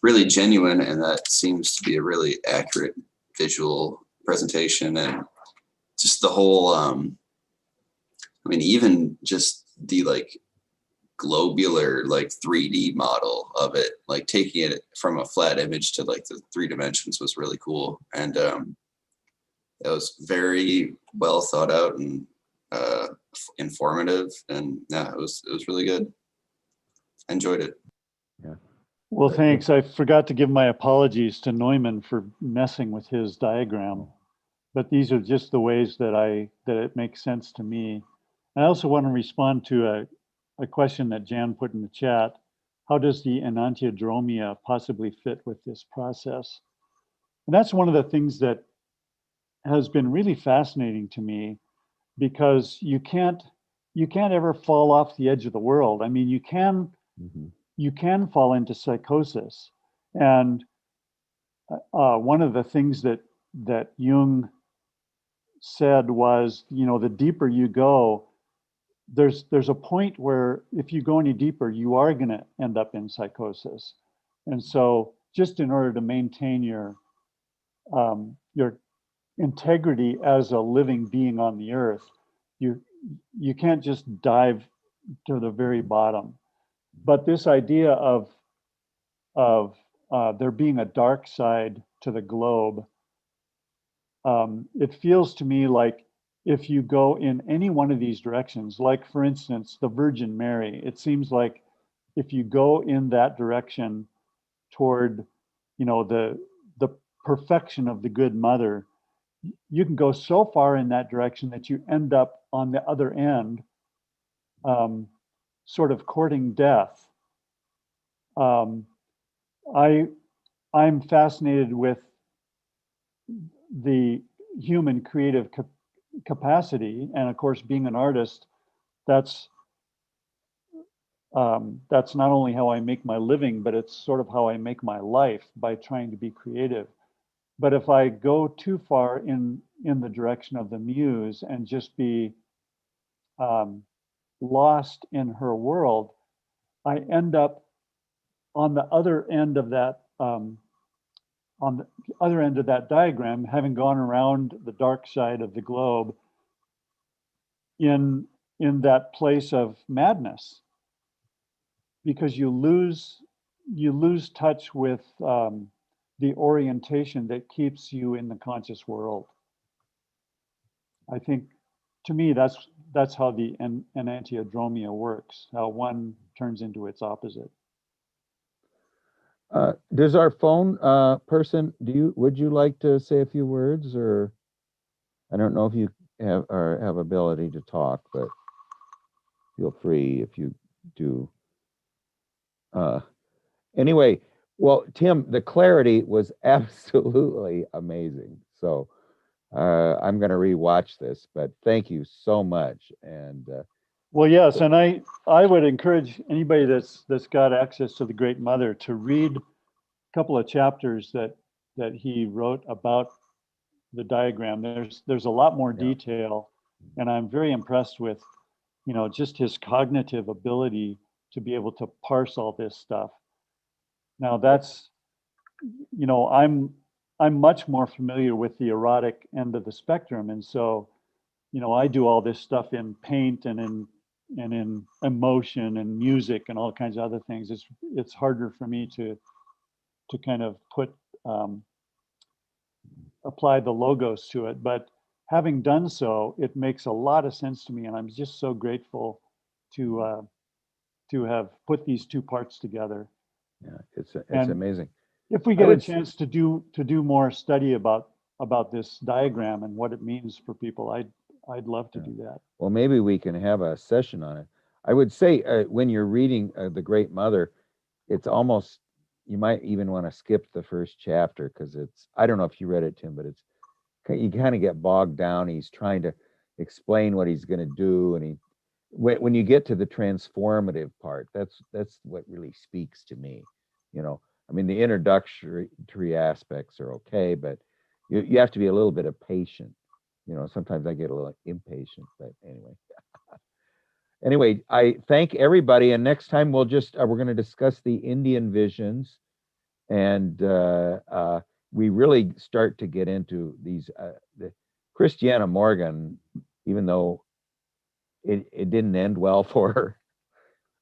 really genuine, and that seems to be a really accurate visual presentation. And just the whole, I mean, even just the like globular like 3D model of it, like taking it from a flat image to like the 3 dimensions was really cool. And it was very well thought out and informative, and yeah, it was really good. I enjoyed it. Yeah. Well, thanks. I forgot to give my apologies to Neumann for messing with his diagram, but these are just the ways that it makes sense to me. I also want to respond to a question that Jan put in the chat. How does the enantiodromia possibly fit with this process? And that's one of the things that has been really fascinating to me, because you can't ever fall off the edge of the world. I mean, you can fall into psychosis, and one of the things that Jung said was, you know, the deeper you go, there's a point where if you go any deeper, you are going to end up in psychosis. And so just in order to maintain your integrity as a living being on the earth, you can't just dive to the very bottom. But this idea of there being a dark side to the globe, it feels to me like if you go in any one of these directions, like for instance, the Virgin Mary, it seems like if you go in that direction toward, you know, the perfection of the Good Mother, you can go so far in that direction that you end up on the other end, sort of courting death. I'm fascinated with the human creative capacity, and of course, being an artist, that's not only how I make my living, but it's sort of how I make my life, by trying to be creative. But if I go too far in the direction of the muse and just be lost in her world, I end up on the other end of that diagram, having gone around the dark side of the globe, in that place of madness, because you lose touch with the orientation that keeps you in the conscious world. I think, to me, that's how the enantiodromia works, how one turns into its opposite. Does our phone person, would you like to say a few words, or I don't know if you have ability to talk, but feel free if you do. Anyway, well, Tim, the clarity was absolutely amazing. So I'm going to rewatch this, but thank you so much. And well, yes, and I would encourage anybody that's got access to the Great Mother to read a couple of chapters that he wrote about the diagram. There's a lot more detail, and I'm very impressed with, you know, just his cognitive ability to be able to parse all this stuff. Now that's, you know, I'm much more familiar with the erotic end of the spectrum, and so, you know, I do all this stuff in paint and in emotion and music and all kinds of other things. It's harder for me to kind of apply the logos to it, but having done so, it makes a lot of sense to me, and I'm just so grateful to have put these two parts together. Yeah, it's And amazing. If we get a chance to do more study about this diagram and what it means for people, I'd love to do that. Well, maybe we can have a session on it. I would say when you're reading The Great Mother, it's almost, you might even want to skip the first chapter, because it's, I don't know if you read it, Tim, but it's, you kind of get bogged down. He's trying to explain what he's going to do, and when you get to the transformative part, that's what really speaks to me. You know, I mean, the introductory aspects are okay, but you have to be a little bit of patient. You know, sometimes I get a little impatient, but anyway. Anyway, I thank everybody, and next time we'll just we're going to discuss the Indian visions, and we really start to get into these. The Christiana Morgan, even though it didn't end well for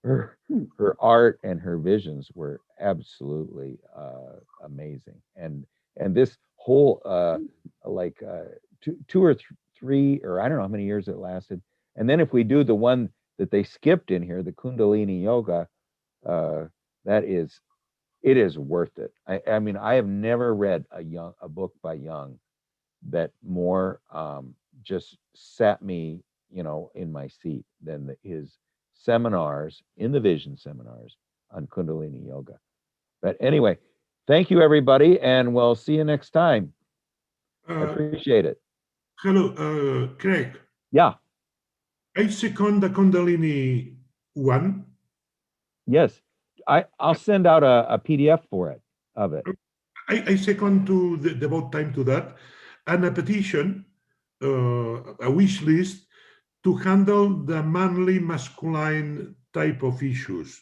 her, her art and her visions were absolutely amazing, and this whole two or three, or I don't know how many years it lasted, and then if we do the one that they skipped in here, the Kundalini Yoga, it is worth it. I mean, I have never read a book by Jung that more just sat me, you know, in my seat than his seminars, in the vision seminars on Kundalini Yoga. But anyway, thank you, everybody, and we'll see you next time. I appreciate it. Hello, Craig. Yeah. I second the Kundalini one. Yes, I'll send out a PDF for it, of it. I second to devote time to that, and a petition, a wish list to handle the manly masculine type of issues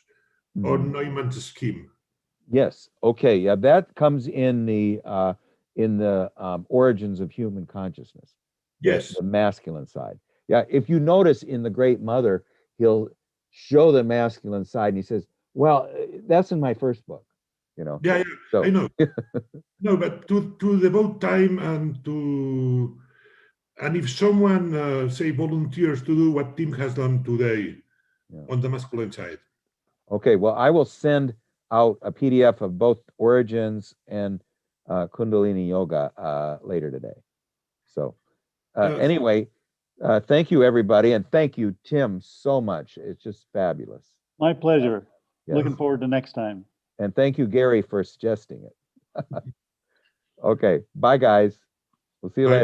on Neumann's scheme. Yes. Okay. Yeah, that comes in the origins of human consciousness. Yes. The masculine side. Yeah. If you notice in The Great Mother, he'll show the masculine side, and he says, "Well, that's in my first book." You know. Yeah, So I know. No, but to devote time and if someone say volunteers to do what Tim has done today on the masculine side. okay. Well, I will send out a PDF of both origins and Kundalini Yoga later today. So anyway, thank you everybody, and thank you Tim so much. It's just fabulous. My pleasure. Yes. Looking forward to next time. And thank you Gary for suggesting it. Okay, bye guys. We'll see you Bye. later.